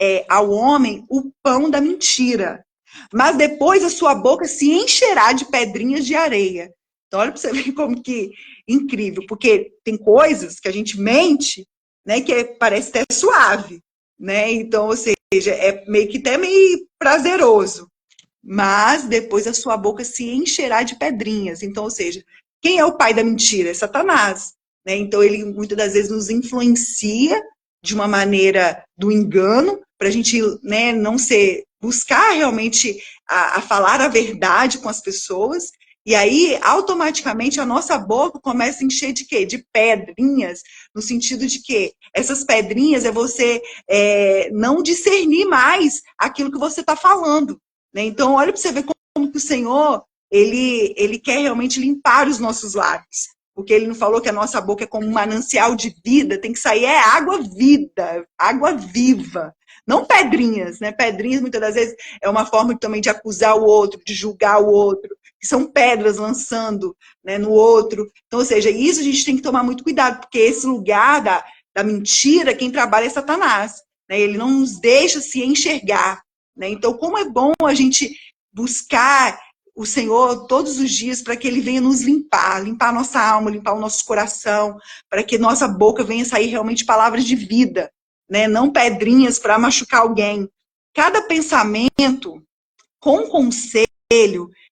é ao homem o pão da mentira, mas depois a sua boca se encherá de pedrinhas de areia. Então, olha para você ver como que incrível, porque tem coisas que a gente mente, né, que parece até suave, né? Então, ou seja, é meio que até meio prazeroso, mas depois a sua boca se encherá de pedrinhas. Então, ou seja, quem é o pai da mentira? É Satanás, né? Então, ele muitas das vezes nos influencia de uma maneira do engano, para a gente, né, não ser, buscar realmente a falar a verdade com as pessoas, e aí, automaticamente, a nossa boca começa a encher de quê? De pedrinhas, no sentido de que essas pedrinhas é você não discernir mais aquilo que você está falando. Né? Então, olha para você ver como que o Senhor, ele quer realmente limpar os nossos lábios. Porque ele não falou que a nossa boca é como um manancial de vida, tem que sair água vida, água viva. Não pedrinhas, né? Pedrinhas, muitas das vezes, é uma forma também de acusar o outro, de julgar o outro, que são pedras lançando, né, no outro. Então, ou seja, isso a gente tem que tomar muito cuidado, porque esse lugar da mentira, quem trabalha é Satanás. Né? Ele não nos deixa se enxergar. Né? Então, como é bom a gente buscar o Senhor todos os dias para que Ele venha nos limpar a nossa alma, limpar o nosso coração, para que nossa boca venha sair realmente palavras de vida, né? Não pedrinhas para machucar alguém. Cada pensamento com conselho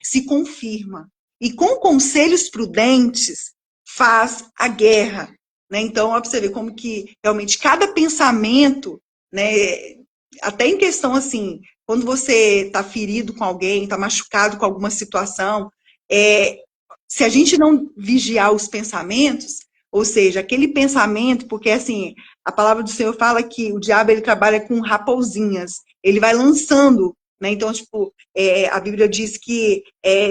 se confirma, e com conselhos prudentes faz a guerra. Né? Então, ó, para você ver como que realmente cada pensamento, né, até em questão assim, quando você está ferido com alguém, está machucado com alguma situação, se a gente não vigiar os pensamentos, ou seja, aquele pensamento, porque assim, a palavra do Senhor fala que o diabo ele trabalha com raposinhas, ele vai lançando, né? Então, tipo, a Bíblia diz que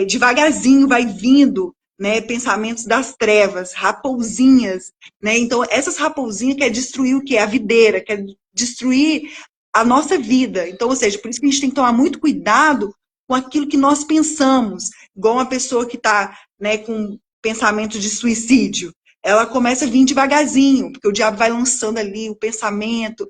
devagarzinho vai vindo, né, pensamentos das trevas, raposinhas, né? Então, essas raposinhas quer destruir o quê? A videira, quer destruir a nossa vida. Então, ou seja, por isso que a gente tem que tomar muito cuidado com aquilo que nós pensamos. Igual uma pessoa que está, né, com pensamento de suicídio. Ela começa a vir devagarzinho, porque o diabo vai lançando ali o pensamento,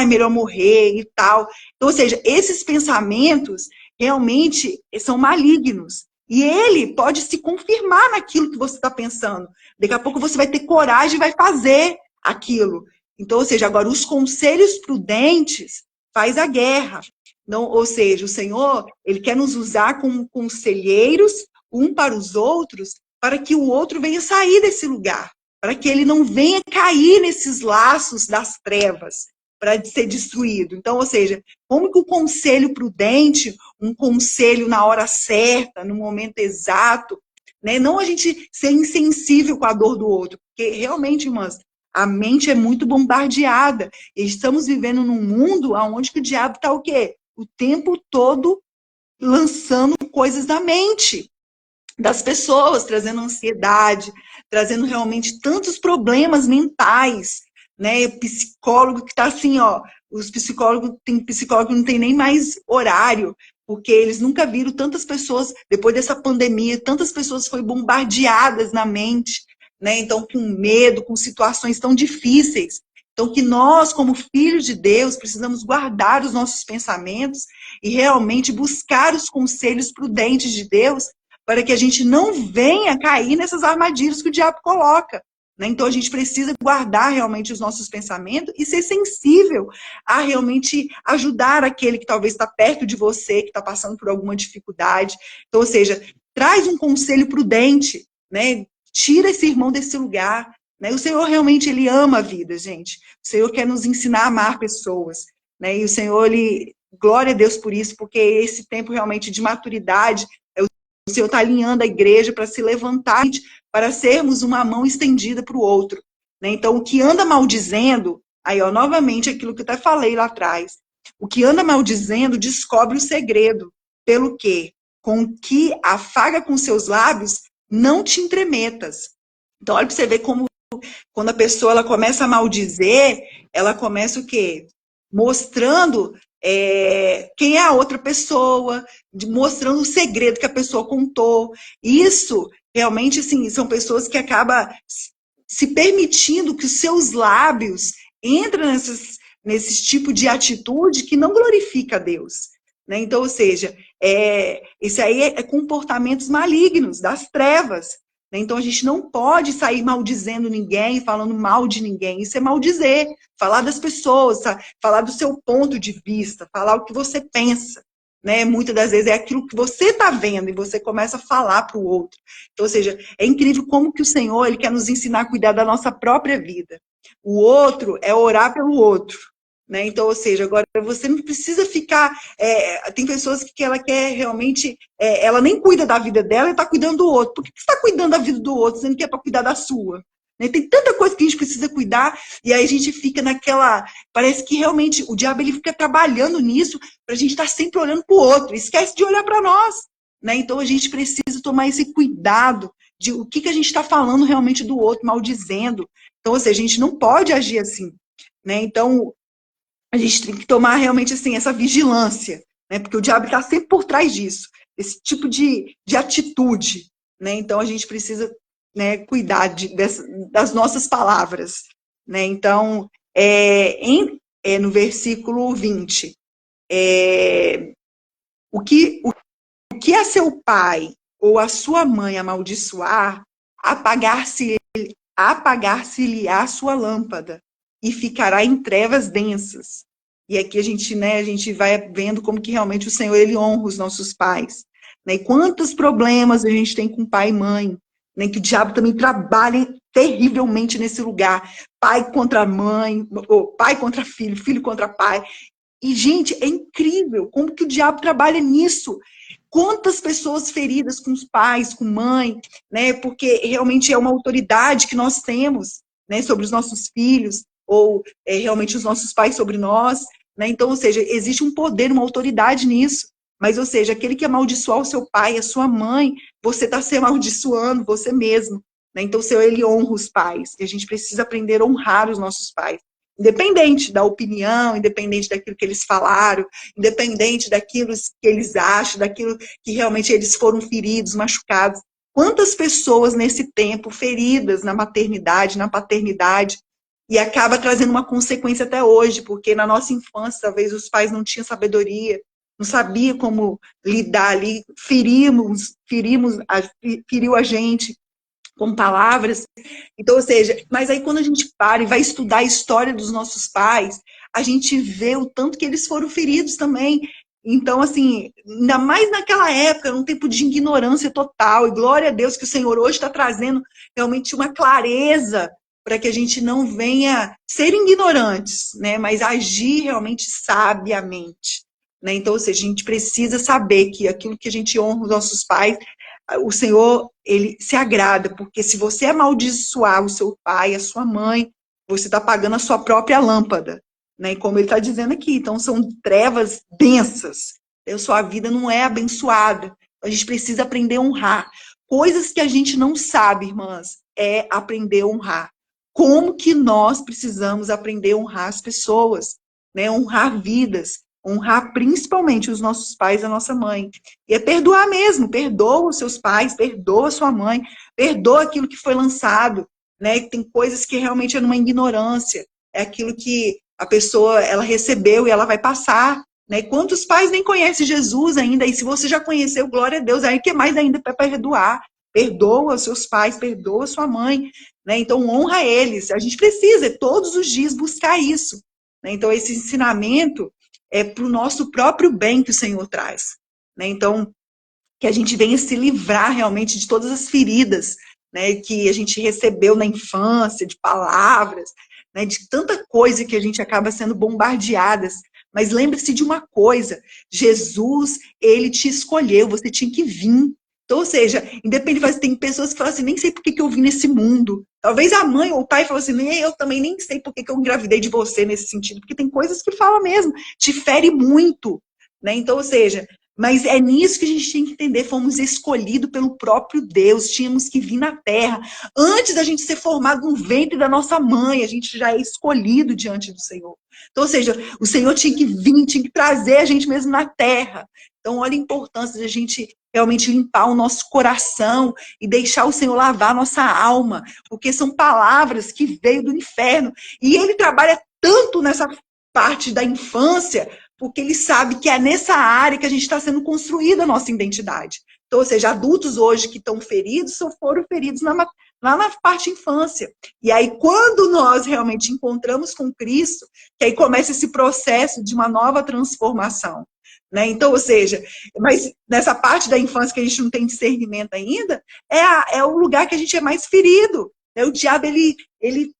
melhor morrer e tal. Então, ou seja, esses pensamentos realmente são malignos. E ele pode se confirmar naquilo que você está pensando. Daqui a pouco você vai ter coragem e vai fazer aquilo. Então, ou seja, agora os conselhos prudentes faz a guerra. Não, ou seja, o Senhor, ele quer nos usar como conselheiros um para os outros, para que o outro venha sair desse lugar, para que ele não venha cair nesses laços das trevas, para ser destruído. Então, ou seja, como que o conselho prudente, um conselho na hora certa, no momento exato, né? Não a gente ser insensível com a dor do outro, porque realmente, irmãs, a mente é muito bombardeada. E estamos vivendo num mundo onde que o diabo está o quê? O tempo todo lançando coisas na mente das pessoas, trazendo ansiedade, trazendo realmente tantos problemas mentais, né? Psicólogo que está assim, ó, tem psicólogo que não tem nem mais horário, porque eles nunca viram tantas pessoas, depois dessa pandemia, tantas pessoas foram bombardeadas na mente, né? Então, com medo, com situações tão difíceis. Então, que nós, como filhos de Deus, precisamos guardar os nossos pensamentos e realmente buscar os conselhos prudentes de Deus para que a gente não venha cair nessas armadilhas que o diabo coloca. né? Então a gente precisa guardar realmente os nossos pensamentos e ser sensível a realmente ajudar aquele que talvez está perto de você, que está passando por alguma dificuldade. Então, ou seja, traz um conselho prudente, né? Tira esse irmão desse lugar, né? O Senhor realmente, Ele ama a vida, gente. O Senhor quer nos ensinar a amar pessoas, né? E o Senhor, Ele, glória a Deus por isso, porque esse tempo realmente de maturidade, o Senhor está alinhando a igreja para se levantar, para sermos uma mão estendida para o outro, né? Então, o que anda maldizendo, aí, ó, novamente, aquilo que eu até falei lá atrás, o que anda maldizendo descobre o segredo, pelo quê? Com que afaga com seus lábios, não te entremetas. Então, olha para você ver como, quando a pessoa ela começa a maldizer, ela começa o quê? Mostrando quem é a outra pessoa, mostrando o segredo que a pessoa contou. Isso, realmente, assim, são pessoas que acabam se permitindo que os seus lábios entrem nesse tipo de atitude que não glorifica a Deus, né? Então, ou seja, isso aí é comportamentos malignos, das trevas, né? Então, a gente não pode sair maldizendo ninguém, falando mal de ninguém. Isso é maldizer, falar das pessoas, falar do seu ponto de vista, falar o que você pensa, né? Muitas das vezes é aquilo que você está vendo e você começa a falar para o outro. Então, ou seja, é incrível como que o Senhor, Ele quer nos ensinar a cuidar da nossa própria vida. O outro é orar pelo outro, né? Então, ou seja, agora você não precisa ficar... tem pessoas que ela quer realmente... ela nem cuida da vida dela e está cuidando do outro. Por que você está cuidando da vida do outro, sendo que é para cuidar da sua? Né? Tem tanta coisa que a gente precisa cuidar, e aí a gente fica naquela... Parece que realmente o diabo ele fica trabalhando nisso para a gente estar sempre olhando para o outro, esquece de olhar para nós, né? Então a gente precisa tomar esse cuidado de o que a gente está falando realmente do outro, maldizendo. Então, ou seja, a gente não pode agir assim, né? Então, a gente tem que tomar realmente assim, essa vigilância, né? Porque o diabo está sempre por trás disso, esse tipo de atitude, né? Então a gente precisa, né, cuidar das nossas palavras, né? Então, no versículo 20, o que a seu pai ou a sua mãe amaldiçoar, apagar-se-lhe a sua lâmpada, e ficará em trevas densas. E aqui a gente, né, a gente vai vendo como que realmente o Senhor, Ele honra os nossos pais. Né? E quantos problemas a gente tem com pai e mãe, né? Que o diabo também trabalha terrivelmente nesse lugar. Pai contra mãe, ou pai contra filho, filho contra pai. E, gente, é incrível como que o diabo trabalha nisso. Quantas pessoas feridas com os pais, com mãe, né? Porque realmente é uma autoridade que nós temos, né, sobre os nossos filhos, ou realmente os nossos pais sobre nós, né? Então, ou seja, existe um poder, uma autoridade nisso. Mas, ou seja, aquele que amaldiçoar o seu pai, a sua mãe, você está se amaldiçoando você mesmo, né? Então, o Senhor, Ele honra os pais. E a gente precisa aprender a honrar os nossos pais. Independente da opinião, independente daquilo que eles falaram, independente daquilo que eles acham, daquilo que realmente eles foram feridos, machucados. Quantas pessoas nesse tempo feridas na maternidade, na paternidade, e acaba trazendo uma consequência até hoje, porque na nossa infância, talvez os pais não tinham sabedoria, não sabia como lidar ali, feriu a gente com palavras. Então, ou seja, mas aí quando a gente para e vai estudar a história dos nossos pais, a gente vê o tanto que eles foram feridos também. Então, assim, ainda mais naquela época, num tempo de ignorância total, e glória a Deus que o Senhor hoje está trazendo realmente uma clareza para que a gente não venha ser ignorantes, né, mas agir realmente sabiamente. Né? Então, ou seja, a gente precisa saber que aquilo que a gente honra os nossos pais, o Senhor, Ele se agrada, porque se você amaldiçoar o seu pai, a sua mãe, você está apagando a sua própria lâmpada, né? E como ele está dizendo aqui, então são trevas densas, a sua vida não é abençoada, a gente precisa aprender a honrar. Coisas que a gente não sabe, irmãs, é aprender a honrar. Como que nós precisamos aprender a honrar as pessoas, né? Honrar vidas, honrar principalmente os nossos pais, a nossa mãe. E é perdoar mesmo, perdoa os seus pais, perdoa a sua mãe, perdoa aquilo que foi lançado, né? Tem coisas que realmente é numa ignorância, é aquilo que a pessoa, ela recebeu e ela vai passar, né? Quantos pais nem conhecem Jesus ainda, e se você já conheceu, glória a Deus, aí que mais ainda para perdoar, perdoa os seus pais, perdoa sua mãe, né? Então honra eles. A gente precisa todos os dias buscar isso, né? Então esse ensinamento é para o nosso próprio bem que o Senhor traz, né? Então que a gente venha se livrar realmente de todas as feridas, né, que a gente recebeu na infância, de palavras, né, de tanta coisa que a gente acaba sendo bombardeadas. Mas lembre-se de uma coisa, Jesus, ele te escolheu, você tinha que vir. Então, ou seja, independente, tem pessoas que falam assim, nem sei por que eu vim nesse mundo. Talvez a mãe ou o pai falou assim, eu também nem sei por que eu engravidei de você nesse sentido, porque tem coisas que fala mesmo, te fere muito, né? Então, ou seja, mas é nisso que a gente tem que entender, fomos escolhidos pelo próprio Deus, tínhamos que vir na terra. Antes da gente ser formado no ventre da nossa mãe, a gente já é escolhido diante do Senhor. Então, ou seja, o Senhor tinha que vir, tinha que trazer a gente mesmo na terra. Então, olha a importância de a gente realmente limpar o nosso coração e deixar o Senhor lavar a nossa alma, porque são palavras que veio do inferno. E Ele trabalha tanto nessa parte da infância, porque ele sabe que é nessa área que a gente está sendo construída a nossa identidade. Então, ou seja, adultos hoje que estão feridos só foram feridos lá na parte infância. E aí, quando nós realmente encontramos com Cristo, que aí começa esse processo de uma nova transformação. Né? Então, ou seja, mas nessa parte da infância que a gente não tem discernimento ainda, é o lugar que a gente é mais ferido. Né? O diabo, ele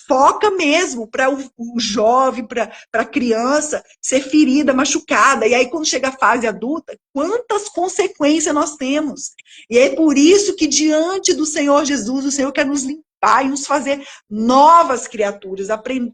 foca mesmo para o jovem, para a criança ser ferida, machucada. E aí, quando chega a fase adulta, quantas consequências nós temos? E é por isso que, diante do Senhor Jesus, o Senhor quer nos limpar e nos fazer novas criaturas.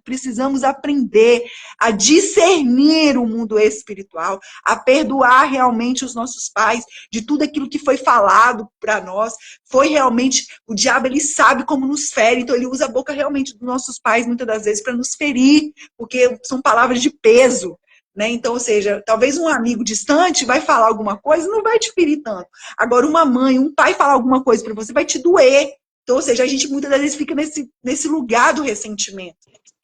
Precisamos aprender a discernir o mundo espiritual, a perdoar realmente os nossos pais de tudo aquilo que foi falado para nós. Foi realmente, o diabo, ele sabe como nos fere, então ele usa a boca realmente dos nossos pais, muitas das vezes, para nos ferir, porque são palavras de peso. Né? Então, ou seja, talvez um amigo distante vai falar alguma coisa, não vai te ferir tanto. Agora, uma mãe, um pai falar alguma coisa para você, vai te doer. Então, ou seja, a gente muitas das vezes fica nesse lugar do ressentimento.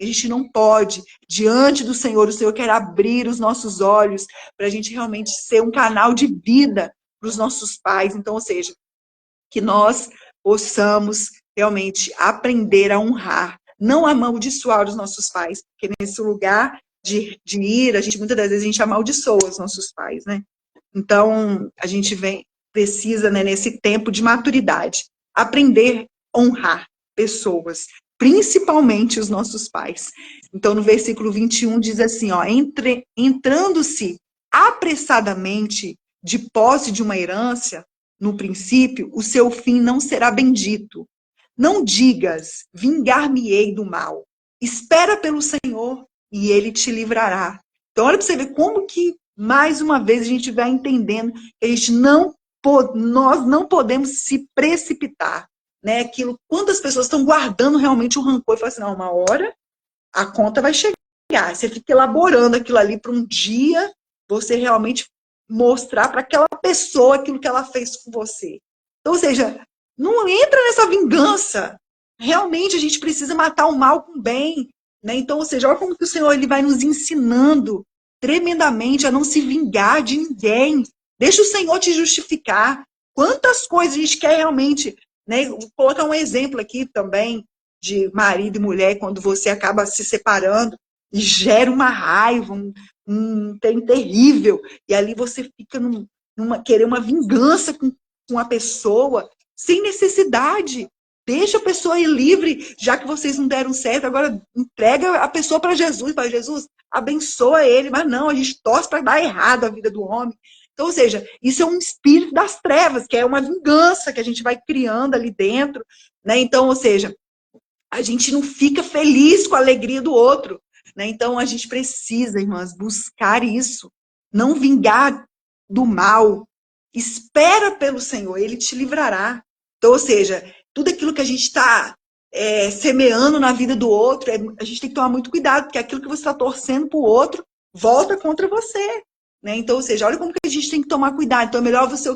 A gente não pode, diante do Senhor, o Senhor quer abrir os nossos olhos para a gente realmente ser um canal de vida para os nossos pais. Então, ou seja, que nós possamos realmente aprender a honrar, não amaldiçoar os nossos pais, porque nesse lugar de ir, a gente muitas das vezes a gente amaldiçoa os nossos pais, né? Então, a gente precisa, né, nesse tempo de maturidade, aprender a honrar pessoas, principalmente os nossos pais. Então, no versículo 21 diz assim, ó, entrando-se apressadamente de posse de uma herança, no princípio, o seu fim não será bendito. Não digas, vingar-me-ei do mal. Espera pelo Senhor e ele te livrará. Então, olha para você ver como que, mais uma vez, a gente vai entendendo que a gente nós não podemos se precipitar. Né? Quantas pessoas estão guardando realmente o rancor e falam assim, não, uma hora a conta vai chegar. Você fica elaborando aquilo ali para um dia você realmente mostrar para aquela pessoa aquilo que ela fez com você. Então, ou seja, não entra nessa vingança. Realmente a gente precisa matar o mal com o bem. Né? Então, ou seja, olha como que o Senhor ele vai nos ensinando tremendamente a não se vingar de ninguém. Deixa o Senhor te justificar. Quantas coisas a gente quer realmente... Né? Vou colocar um exemplo aqui também de marido e mulher, quando você acaba se separando e gera uma raiva, um trem terrível, e ali você fica querer uma vingança com a pessoa, sem necessidade. Deixa a pessoa ir livre, já que vocês não deram certo, agora entrega a pessoa para Jesus, para Jesus, abençoa ele, mas não, a gente torce para dar errado a vida do homem. Então, ou seja, isso é um espírito das trevas, que é uma vingança que a gente vai criando ali dentro, né? Então, ou seja, a gente não fica feliz com a alegria do outro, né? Então, a gente precisa, irmãs, buscar isso, não vingar do mal. Espera pelo Senhor, Ele te livrará. Então, ou seja, tudo aquilo que a gente está semeando na vida do outro, a gente tem que tomar muito cuidado, porque aquilo que você está torcendo para o outro volta contra você. Né? Então, ou seja, olha como que a gente tem que tomar cuidado. Então, é melhor você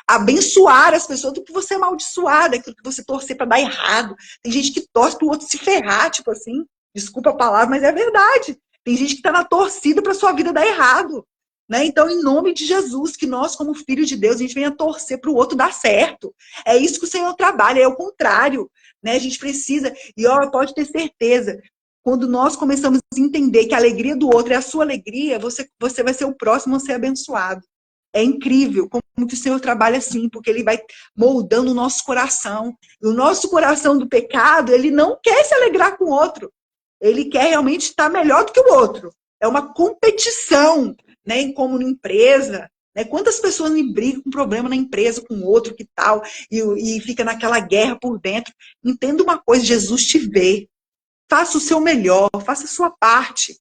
abençoar as pessoas do que você amaldiçoar, daquilo que você torcer para dar errado. Tem gente que torce para o outro se ferrar, tipo assim, desculpa a palavra, mas é verdade. Tem gente que está na torcida para sua vida dar errado. Né? Então, em nome de Jesus, que nós, como filhos de Deus, a gente venha torcer para o outro dar certo. É isso que o Senhor trabalha, é o contrário. Né? A gente precisa, e ó, pode ter certeza, quando nós começamos a entender que a alegria do outro é a sua alegria, você vai ser o próximo a ser abençoado. É incrível como que o Senhor trabalha assim, porque Ele vai moldando o nosso coração. E o nosso coração do pecado, ele não quer se alegrar com o outro. Ele quer realmente estar melhor do que o outro. É uma competição, né? Como na empresa. Né? Quantas pessoas me brigam com problema na empresa, com outro, que tal, e fica naquela guerra por dentro. Entenda uma coisa, Jesus te vê. Faça o seu melhor, faça a sua parte.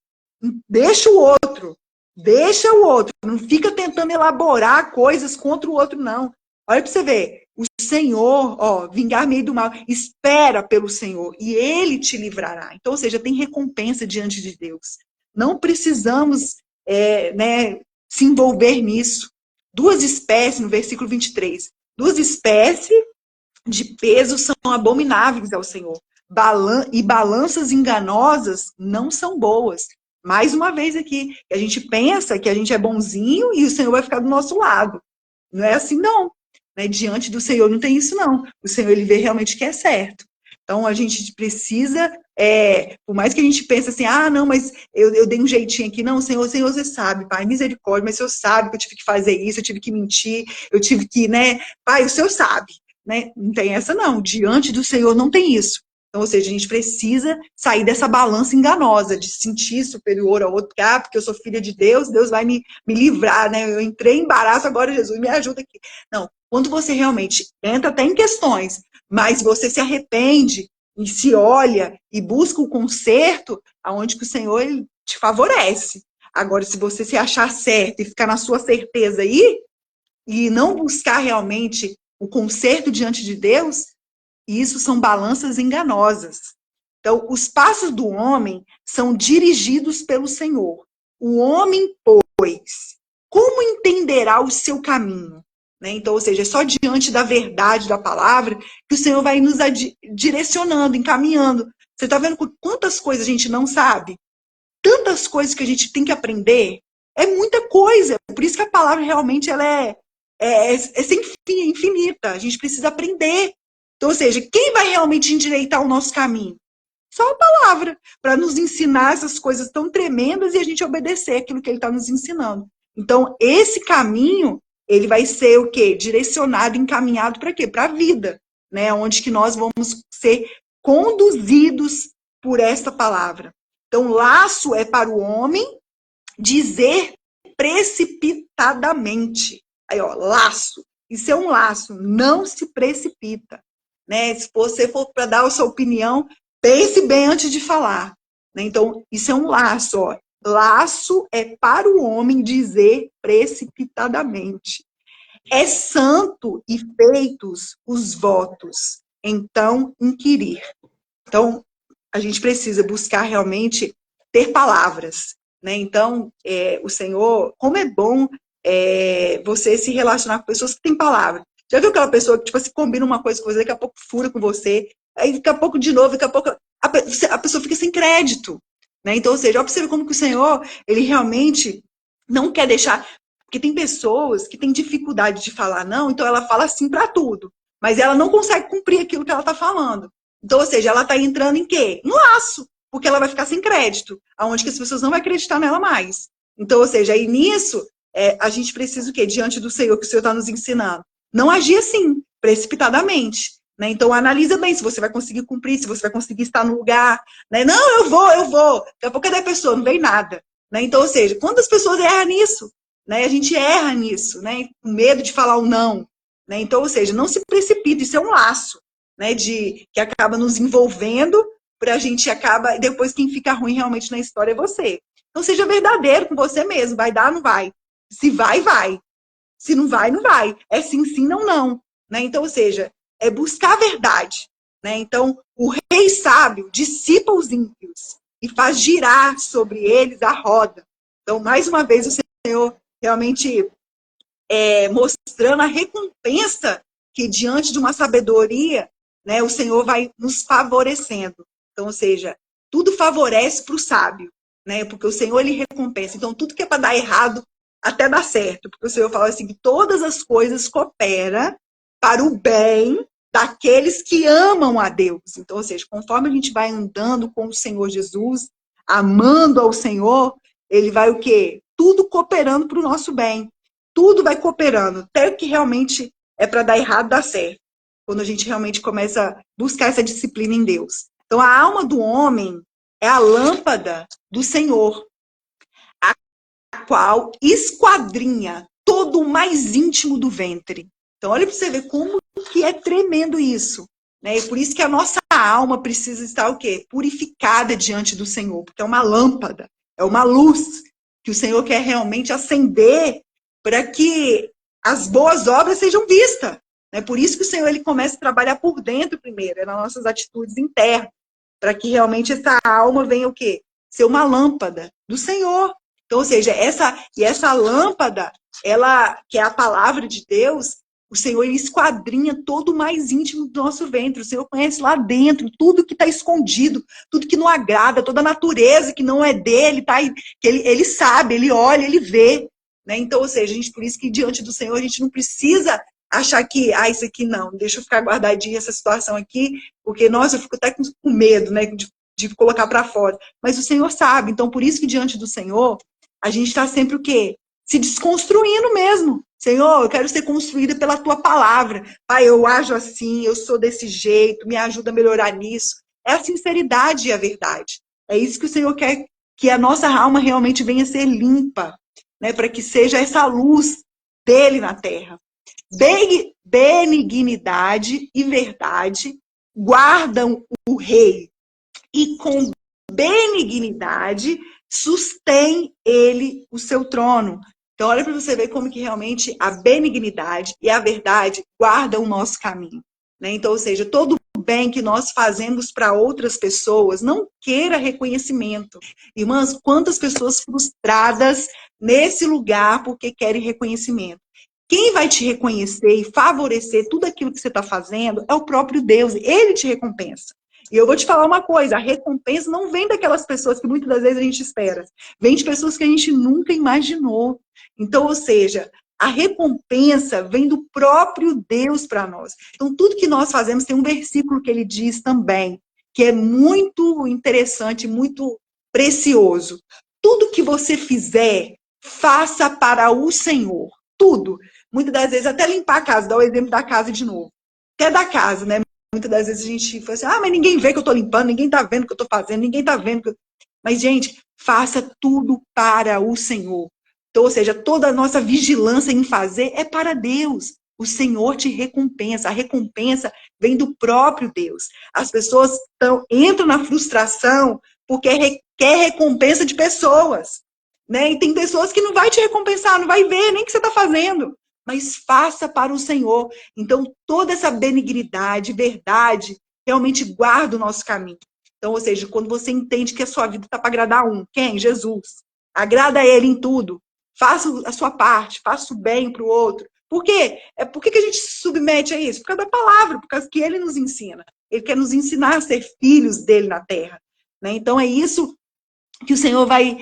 Deixa o outro. Deixa o outro. Não fica tentando elaborar coisas contra o outro, não. Olha para você ver. O Senhor, ó, vingar-me do mal, espera pelo Senhor e Ele te livrará. Então, ou seja, tem recompensa diante de Deus. Não precisamos né, se envolver nisso. Duas espécies, no versículo 23, duas espécies de peso são abomináveis ao Senhor. E balanças enganosas não são boas. Mais uma vez aqui, a gente pensa que a gente é bonzinho e o Senhor vai ficar do nosso lado. Não é assim, não. Né? Diante do Senhor não tem isso, não. O Senhor, Ele vê realmente o que é certo. Então, a gente precisa, por mais que a gente pense assim, ah, não, mas eu dei um jeitinho aqui. Não, Senhor, você sabe, Pai, misericórdia, mas o Senhor sabe que eu tive que fazer isso, eu tive que mentir, eu tive que, né? Pai, o Senhor sabe. Né? Não tem essa, não. Diante do Senhor não tem isso. Então, ou seja, a gente precisa sair dessa balança enganosa, de se sentir superior ao outro, porque eu sou filha de Deus, Deus vai me livrar, né? Eu entrei em embaraço, agora Jesus me ajuda aqui. Não, quando você realmente entra até em questões, mas você se arrepende e se olha e busca o conserto, aonde que o Senhor ele te favorece. Agora, se você se achar certo e ficar na sua certeza aí, e não buscar realmente o conserto diante de Deus, isso são balanças enganosas. Então, os passos do homem são dirigidos pelo Senhor. O homem, pois, como entenderá o seu caminho? Né? Então, ou seja, é só diante da verdade da palavra que o Senhor vai nos direcionando, encaminhando. Você está vendo quantas coisas a gente não sabe? Tantas coisas que a gente tem que aprender. É muita coisa. Por isso que a palavra realmente ela é sem fim, é infinita. A gente precisa aprender. Então, ou seja, quem vai realmente endireitar o nosso caminho? Só a palavra, para nos ensinar essas coisas tão tremendas e a gente obedecer aquilo que ele está nos ensinando. Então, esse caminho, ele vai ser o quê? Direcionado, encaminhado para quê? Para a vida, né? Onde que nós vamos ser conduzidos por esta palavra. Então, laço é para o homem dizer precipitadamente. Aí, ó, laço. Isso é um laço, não se precipita. Né? Se você for para dar a sua opinião, pense bem antes de falar. Né? Então, isso é um laço. Ó. Laço é para o homem dizer precipitadamente. É santo e feitos os votos, então inquirir. Então, a gente precisa buscar realmente ter palavras. Né? Então, o Senhor, como é bom você se relacionar com pessoas que têm palavra. Já viu aquela pessoa que, tipo assim, combina uma coisa com você, daqui a pouco fura com você, aí daqui a pouco de novo, daqui a pouco a pessoa fica sem crédito. Né? Então, ou seja, observe como que o Senhor, ele realmente não quer deixar... Porque tem pessoas que têm dificuldade de falar não, então ela fala sim para tudo, mas ela não consegue cumprir aquilo que ela está falando. Então, ou seja, ela está entrando em quê? No laço, porque ela vai ficar sem crédito, aonde que as pessoas não vão acreditar nela mais. Então, ou seja, aí nisso, a gente precisa o quê? Diante do Senhor, que o Senhor está nos ensinando. Não agir assim, precipitadamente. Né? Então, analisa bem se você vai conseguir cumprir, se você vai conseguir estar no lugar. Né? Não, eu vou. Daqui a pouco cadê a pessoa? Não vem nada. Né? Então, ou seja, quantas pessoas erram nisso? Né? A gente erra nisso, né? Com medo de falar o não. Né? Então, ou seja, não se precipita, isso é um laço. Né, que acaba nos envolvendo, para a gente acaba, e depois quem fica ruim realmente na história é você. Então seja verdadeiro com você mesmo, vai dar, não vai. Se vai, vai. Se não vai, não vai. É sim, sim, não, não. Né? Então, ou seja, é buscar a verdade. Né? Então, o rei sábio dissipa os ímpios e faz girar sobre eles a roda. Então, mais uma vez, o Senhor realmente mostrando a recompensa que diante de uma sabedoria, né, o Senhor vai nos favorecendo. Então, ou seja, tudo favorece para o sábio, né, porque o Senhor ele recompensa. Então, tudo que é para dar errado, até dar certo. Porque o Senhor fala assim, que todas as coisas cooperam para o bem daqueles que amam a Deus. Então, ou seja, conforme a gente vai andando com o Senhor Jesus, amando ao Senhor, ele vai o quê? Tudo cooperando para o nosso bem. Tudo vai cooperando. Até o que realmente é para dar errado, dá certo. Quando a gente realmente começa a buscar essa disciplina em Deus. Então, a alma do homem é a lâmpada do Senhor, a qual esquadrinha todo o mais íntimo do ventre. Então, olha para você ver como que é tremendo isso. Né? E por isso que a nossa alma precisa estar o quê? Purificada diante do Senhor, porque é uma lâmpada, é uma luz que o Senhor quer realmente acender para que as boas obras sejam vistas. Né? Por isso que o Senhor ele começa a trabalhar por dentro primeiro, é nas nossas atitudes internas, para que realmente essa alma venha o quê? Ser uma lâmpada do Senhor. Então, ou seja, essa lâmpada, ela, que é a palavra de Deus, o Senhor ele esquadrinha todo o mais íntimo do nosso ventre. O Senhor conhece lá dentro tudo que está escondido, tudo que não agrada, toda a natureza que não é dele, tá? Que ele sabe, ele olha, ele vê. Né? Então, ou seja, a gente, por isso que diante do Senhor a gente não precisa achar que, isso aqui não, deixa eu ficar guardadinha essa situação aqui, porque, nossa, eu fico até com medo, né, de colocar para fora. Mas o Senhor sabe, então por isso que diante do Senhor a gente está sempre o quê? Se desconstruindo mesmo. Senhor, eu quero ser construída pela tua palavra. Pai, eu ajo assim, eu sou desse jeito, me ajuda a melhorar nisso. É a sinceridade e a verdade. É isso que o Senhor quer, que a nossa alma realmente venha a ser limpa, né, para que seja essa luz dele na terra. Benignidade e verdade guardam o rei, e com benignidade sustém ele o seu trono. Então, olha para você ver como que realmente a benignidade e a verdade guardam o nosso caminho. Né? Então, ou seja, todo o bem que nós fazemos para outras pessoas, não queira reconhecimento. Irmãs, quantas pessoas frustradas nesse lugar porque querem reconhecimento. Quem vai te reconhecer e favorecer tudo aquilo que você está fazendo é o próprio Deus. Ele te recompensa. E eu vou te falar uma coisa, a recompensa não vem daquelas pessoas que muitas das vezes a gente espera. Vem de pessoas que a gente nunca imaginou. Então, ou seja, a recompensa vem do próprio Deus para nós. Então, tudo que nós fazemos, tem um versículo que ele diz também, que é muito interessante, muito precioso. Tudo que você fizer, faça para o Senhor. Tudo. Muitas das vezes, até limpar a casa, dá o exemplo da casa de novo. Até da casa, né? Muitas das vezes a gente fala assim, mas ninguém vê que eu estou limpando, ninguém está vendo o que eu estou fazendo, ninguém está vendo que eu... Mas, gente, faça tudo para o Senhor. Então, ou seja, toda a nossa vigilância em fazer é para Deus. O Senhor te recompensa. A recompensa vem do próprio Deus. As pessoas entram na frustração porque quer recompensa de pessoas. Né? E tem pessoas que não vai te recompensar, não vai ver nem o que você está fazendo. Mas faça para o Senhor. Então, toda essa benignidade, verdade, realmente guarda o nosso caminho. Então, ou seja, quando você entende que a sua vida está para agradar quem? Jesus. Agrada a Ele em tudo. Faça a sua parte, faça o bem para o outro. Por quê? Por que a gente se submete a isso? Por causa da palavra, por causa que Ele nos ensina. Ele quer nos ensinar a ser filhos dele na terra. Né? Então, é isso que o Senhor vai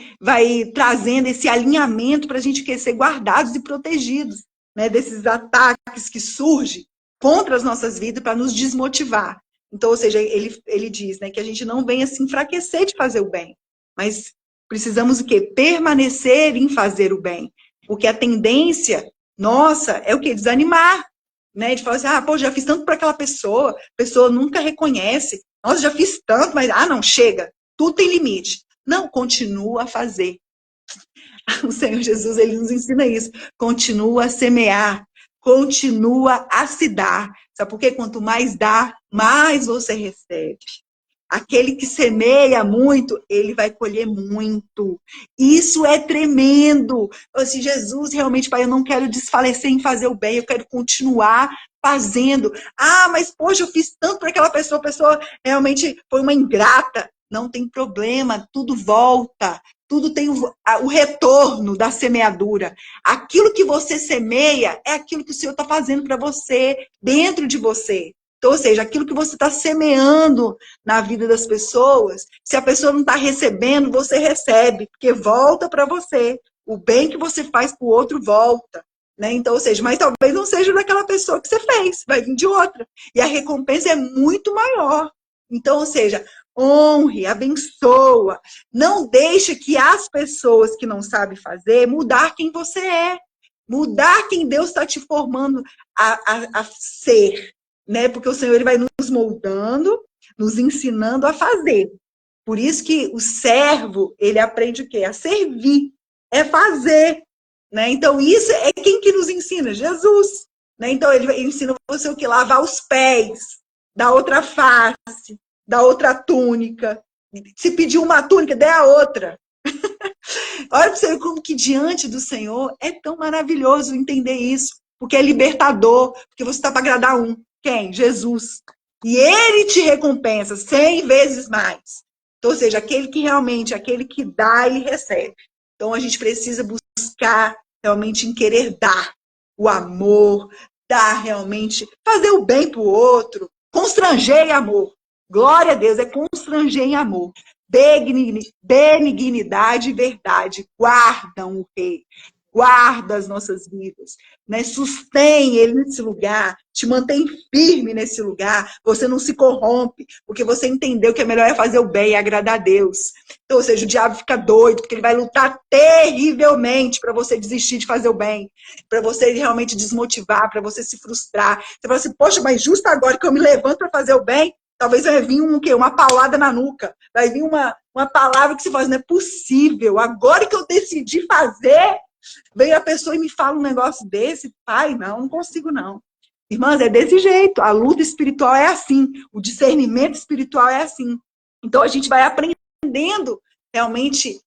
trazendo esse alinhamento para a gente querer ser guardados e protegidos. Né, desses ataques que surgem contra as nossas vidas para nos desmotivar. Então, ou seja, ele diz, né, que a gente não venha se enfraquecer de fazer o bem, mas precisamos o quê? Permanecer em fazer o bem. Porque a tendência nossa é o quê? Desanimar. Né, de falar assim, já fiz tanto para aquela pessoa, a pessoa nunca reconhece. Nossa, já fiz tanto, mas, não, chega. Tudo tem limite. Não, continua a fazer. O Senhor Jesus, ele nos ensina isso. Continua a semear, continua a se dar. Sabe por quê? Quanto mais dá, mais você recebe. Aquele que semeia muito, ele vai colher muito. Isso é tremendo. Assim, Jesus, realmente, Pai, eu não quero desfalecer em fazer o bem, eu quero continuar fazendo. Mas, poxa, eu fiz tanto para aquela pessoa, a pessoa realmente foi uma ingrata. Não tem problema, tudo volta. Tudo tem o retorno da semeadura. Aquilo que você semeia é aquilo que o Senhor está fazendo para você, dentro de você. Então, ou seja, aquilo que você está semeando na vida das pessoas, se a pessoa não está recebendo, você recebe, porque volta para você. O bem que você faz para o outro volta. Né? Então, ou seja, mas talvez não seja daquela pessoa que você fez, vai vir de outra. E a recompensa é muito maior. Então, ou seja, honre, abençoa. Não deixe que as pessoas que não sabem fazer mudar quem você é. Mudar quem Deus está te formando a ser. Né? Porque o Senhor ele vai nos moldando, nos ensinando a fazer. Por isso que o servo, ele aprende o quê? A servir, é fazer. Né? Então, isso é quem que nos ensina? Jesus. Né? Então, ele ensina você o quê? Lavar os pés, da outra face, da outra túnica. Se pedir uma túnica, dê a outra. Olha para você ver como que diante do Senhor é tão maravilhoso entender isso. Porque é libertador, porque você está para agradar um. Quem? Jesus. E ele te recompensa 100 vezes mais. Então, ou seja, aquele que realmente, aquele que dá, ele recebe. Então, a gente precisa buscar realmente em querer dar o amor, dar realmente, fazer o bem para o outro, constranger em amor. Glória a Deus, é constranger em amor. Benignidade e verdade guardam o rei, guarda as nossas vidas, né? Sustém ele nesse lugar, te mantém firme nesse lugar, você não se corrompe, porque você entendeu que é melhor é fazer o bem e agradar a Deus. Então, ou seja, o diabo fica doido, porque ele vai lutar terrivelmente para você desistir de fazer o bem, para você realmente desmotivar, para você se frustrar. Você fala assim, poxa, mas justo agora que eu me levanto para fazer o bem, talvez vai vir uma paulada na nuca, vai vir uma palavra que você fala, não é possível, agora que eu decidi fazer, vem a pessoa e me fala um negócio desse, pai, não consigo não. Irmãs, é desse jeito, a luta espiritual é assim, o discernimento espiritual é assim. Então a gente vai aprendendo realmente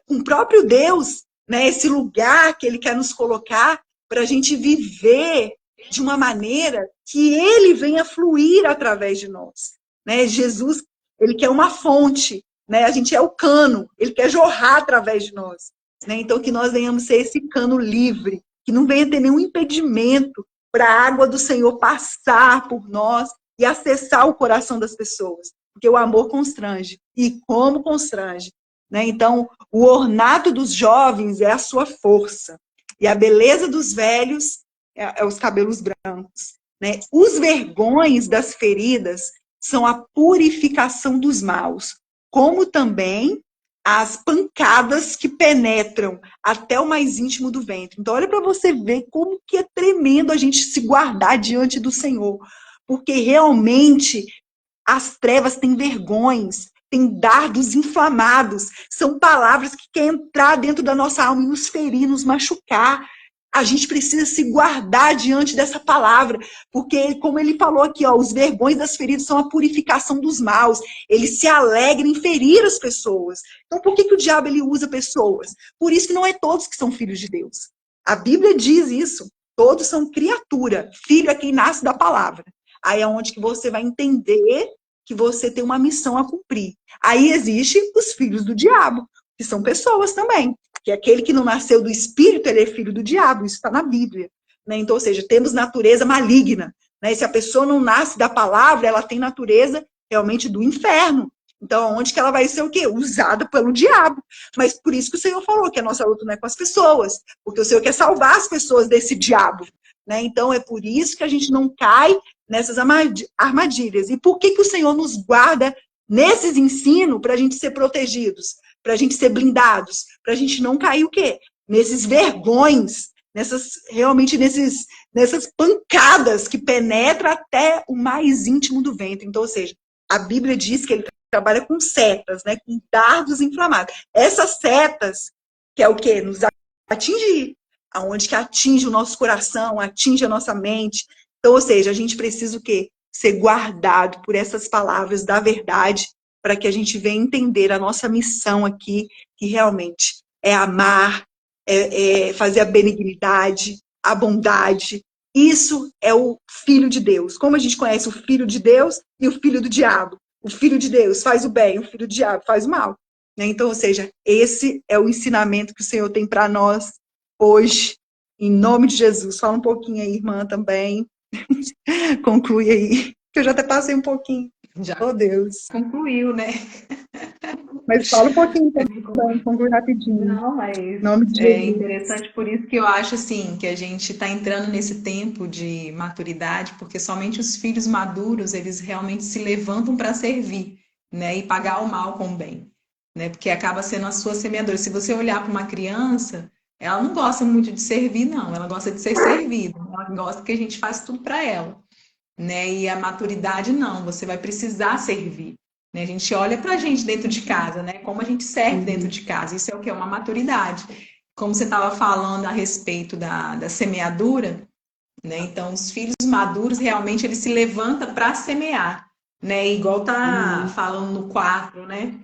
com o próprio Deus, né, esse lugar que ele quer nos colocar para a gente viver de uma maneira que ele venha fluir através de nós. Né? Jesus, ele quer uma fonte, né? A gente é o cano, ele quer jorrar através de nós. Né? Então, que nós venhamos ser esse cano livre, que não venha ter nenhum impedimento para a água do Senhor passar por nós e acessar o coração das pessoas. Porque o amor constrange. E como constrange? Né? Então, o ornato dos jovens é a sua força. E a beleza dos velhos é os cabelos brancos. Né? Os vergões das feridas são a purificação dos maus, como também as pancadas que penetram até o mais íntimo do ventre. Então, olha para você ver como que é tremendo a gente se guardar diante do Senhor, porque realmente as trevas têm vergões, têm dardos inflamados, são palavras que querem entrar dentro da nossa alma e nos ferir, nos machucar. A gente precisa se guardar diante dessa palavra, porque, como ele falou aqui, ó, os vergões das feridas são a purificação dos maus. Ele se alegra em ferir as pessoas. Então, por que o diabo ele usa pessoas? Por isso que não é todos que são filhos de Deus. A Bíblia diz isso. Todos são criatura. Filho é quem nasce da palavra. Aí é onde que você vai entender que você tem uma missão a cumprir. Aí existem os filhos do diabo, que são pessoas também. Que aquele que não nasceu do Espírito, ele é filho do diabo, isso está na Bíblia. Né? Então, ou seja, temos natureza maligna. Né? Se a pessoa não nasce da palavra, ela tem natureza realmente do inferno. Então, onde que ela vai ser o quê? Usada pelo diabo. Mas por isso que o Senhor falou que a nossa luta não é com as pessoas, porque o Senhor quer salvar as pessoas desse diabo. Né? Então, é por isso que a gente não cai nessas armadilhas. E por que o Senhor nos guarda nesses ensinos para a gente ser protegidos? Para a gente ser blindados, para a gente não cair o quê? Nesses vergões, nessas pancadas que penetram até o mais íntimo do ventre. Então, ou seja, a Bíblia diz que ele trabalha com setas, né, com dardos inflamados. Essas setas, que é o quê? Nos atingir, aonde que atinge o nosso coração, atinge a nossa mente. Então, ou seja, a gente precisa o quê? Ser guardado por essas palavras da verdade, para que a gente venha entender a nossa missão aqui, que realmente é amar, é fazer a benignidade, a bondade. Isso é o Filho de Deus. Como a gente conhece o Filho de Deus e o Filho do Diabo? O Filho de Deus faz o bem, o Filho do Diabo faz o mal. Então, ou seja, esse é o ensinamento que o Senhor tem para nós hoje, em nome de Jesus. Fala um pouquinho aí, irmã, também. Conclui aí. que eu já até passei um pouquinho. Já Oh, Deus. concluiu, né? Mas fala um pouquinho então, conclui rapidinho. Não, Em mas nome de é Jesus. interessante por isso que eu acho assim que a gente está entrando nesse tempo de maturidade, porque somente os filhos maduros eles realmente se levantam para servir, né, e pagar o mal com o bem, né, porque acaba sendo a sua semeadora. Se você olhar para uma criança, ela não gosta muito de servir, não, ela gosta de ser servida, ela gosta que a gente faz tudo para ela, né? E a maturidade não, você vai precisar servir. Né? A gente olha para a gente dentro de casa, né? Como a gente serve dentro de casa. Isso é o que? É uma maturidade. Como você estava falando a respeito da semeadura, né? Então, os filhos maduros realmente eles se levantam para semear, né? Igual tá falando no 4, né?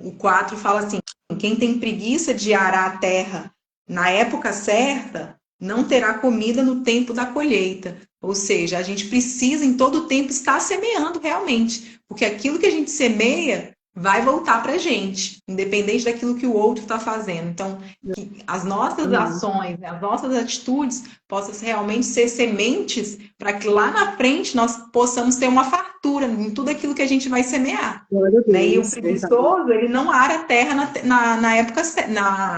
O 4 fala assim: quem tem preguiça de arar a terra na época certa, não terá comida no tempo da colheita. Ou seja, a gente precisa em todo tempo estar semeando realmente, porque aquilo que a gente semeia vai voltar para a gente, independente daquilo que o outro está fazendo. Então, que as nossas ações, né, as nossas atitudes possam realmente ser sementes para que lá na frente nós possamos ter uma fartura em tudo aquilo que a gente vai semear. Glória a Né? E o Deus, verdade. preguiçoso, ele não ara a terra na época,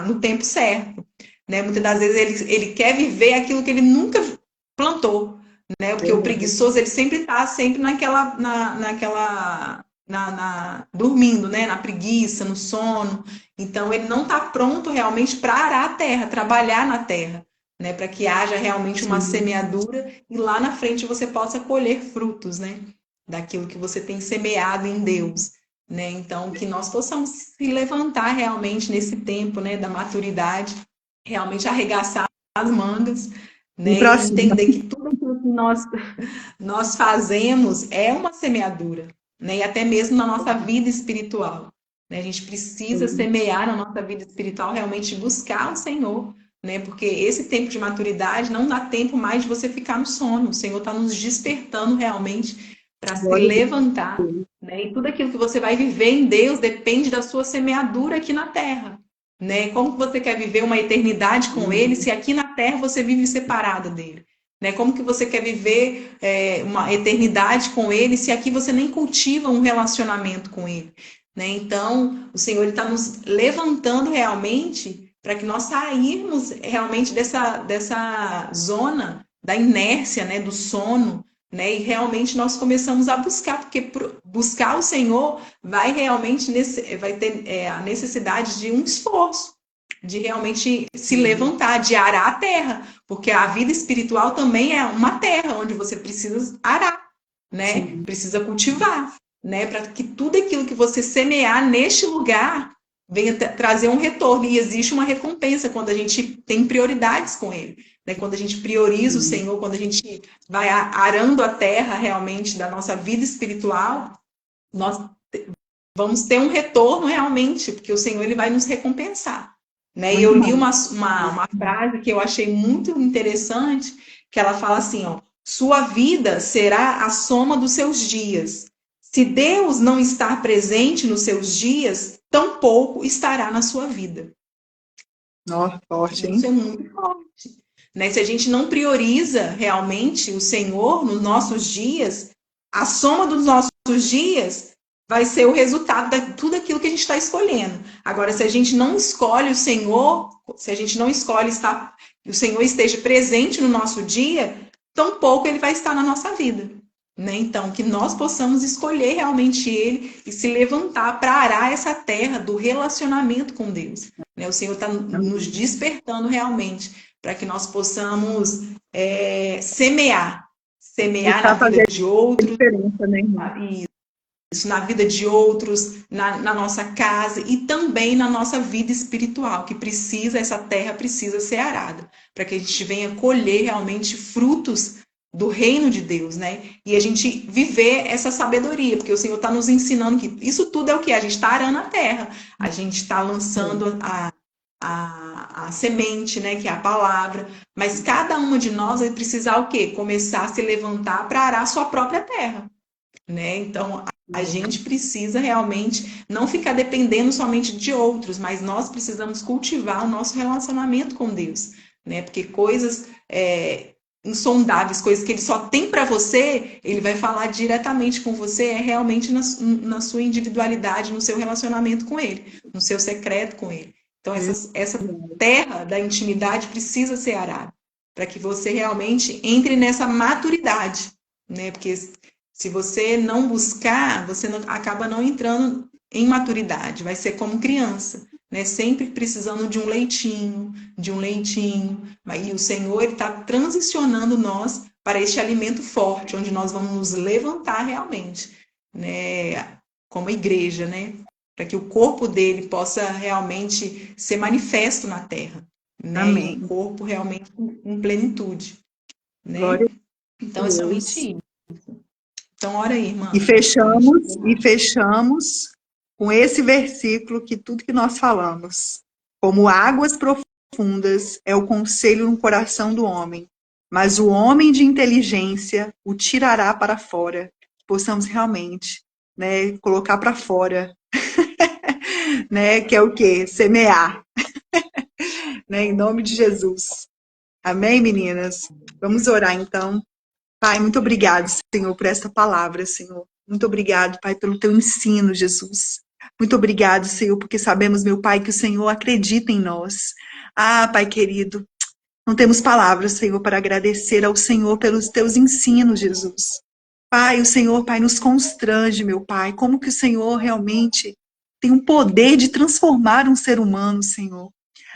no tempo certo. Né? Muitas das vezes ele quer viver aquilo que ele nunca plantou. Né? Porque o preguiçoso, ele sempre está sempre dormindo, né? Na preguiça, no sono. Então, ele não está pronto realmente para arar a terra, trabalhar na terra. Né? Para que haja realmente uma semeadura e lá na frente você possa colher frutos, né? Daquilo que você tem semeado em Deus. Né? Então, que nós possamos se levantar realmente nesse tempo, né, da maturidade, realmente arregaçar as mangas, né, pra e cima. entender que tudo aquilo que nós fazemos é uma semeadura, né, e até mesmo na nossa vida espiritual. Né? A gente precisa semear na nossa vida espiritual, realmente buscar o Senhor, né, porque esse tempo de maturidade não dá tempo mais de você ficar no sono. O Senhor está nos despertando realmente para se Glória a levantar. Deus. Né? E tudo aquilo que você vai viver em Deus depende da sua semeadura aqui na terra. Né? Como que você quer viver uma eternidade com Ele se aqui na terra você vive separado dele? Né? Como que você quer viver uma eternidade com Ele se aqui você nem cultiva um relacionamento com Ele? Né? Então, o Senhor está nos levantando realmente para que nós sairmos realmente dessa zona da inércia, né? Do sono, né? E realmente nós começamos a buscar, porque buscar o Senhor vai realmente vai ter a necessidade de um esforço, de realmente se levantar, de arar a terra, porque a vida espiritual também é uma terra onde você precisa arar, né? Sim. Precisa cultivar, né? Para que tudo aquilo que você semear neste lugar venha trazer um retorno. E existe uma recompensa quando a gente tem prioridades com ele. Né? Quando a gente prioriza o Senhor, quando a gente vai arando a terra realmente da nossa vida espiritual, nós vamos ter um retorno realmente, porque o Senhor ele vai nos recompensar. Né? E eu li uma frase que eu achei muito interessante, que ela fala assim, ó, sua vida será a soma dos seus dias. Se Deus não estar presente nos seus dias, tampouco estará na sua vida. Nossa, forte, hein? Isso é muito forte. Né? Se a gente não prioriza realmente o Senhor nos nossos dias, a soma dos nossos dias vai ser o resultado de tudo aquilo que a gente está escolhendo. Agora, se a gente não escolhe o Senhor, se a gente não escolhe estar, que o Senhor esteja presente no nosso dia, tampouco ele vai estar na nossa vida. Né? Então, que nós possamos escolher realmente Ele e se levantar para arar essa terra do relacionamento com Deus. Né? O Senhor está nos despertando realmente para que nós possamos semear na vida de outros. Diferença, né, irmã? Isso, na vida de outros, na nossa casa e também na nossa vida espiritual, que essa terra precisa ser arada, para que a gente venha colher realmente frutos do reino de Deus, né? E a gente viver essa sabedoria, porque o Senhor está nos ensinando que isso tudo é o que? A gente está arando a terra, a gente está lançando a semente, né? Que é a palavra, mas cada uma de nós vai precisar o quê? Começar a se levantar para arar a sua própria terra, né? Então, a gente precisa realmente não ficar dependendo somente de outros, mas nós precisamos cultivar o nosso relacionamento com Deus, né? Porque coisas insondáveis, coisas que ele só tem para você, ele vai falar diretamente com você, é realmente na sua individualidade, no seu relacionamento com ele, no seu secreto com ele. Então, essa terra da intimidade precisa ser arada, para que você realmente entre nessa maturidade, né? Porque se você não buscar, você acaba não entrando em maturidade, vai ser como criança, né? Sempre precisando de um leitinho, e o Senhor está transicionando nós para este alimento forte, onde nós vamos nos levantar realmente, né? Como igreja, né? Para que o corpo dele possa realmente ser manifesto na terra, né? Amém. E um corpo realmente em plenitude, né? Glória então, é somente isso. Então, ora aí, irmã. E fechamos com esse versículo que tudo que nós falamos. Como águas profundas é o conselho no coração do homem, mas o homem de inteligência o tirará para fora. Possamos realmente, né, colocar para fora, né, que é o quê? Semear. Né, em nome de Jesus. Amém, meninas? Vamos orar, então. Pai, muito obrigado, Senhor, por esta palavra, Senhor. Muito obrigado, Pai, pelo teu ensino, Jesus. Muito obrigado, Senhor, porque sabemos, meu Pai, que o Senhor acredita em nós. Ah, Pai querido, não temos palavras, Senhor, para agradecer ao Senhor pelos teus ensinos, Jesus. Pai, o Senhor, Pai, nos constrange, meu Pai, como que o Senhor realmente tem um poder de transformar um ser humano, Senhor.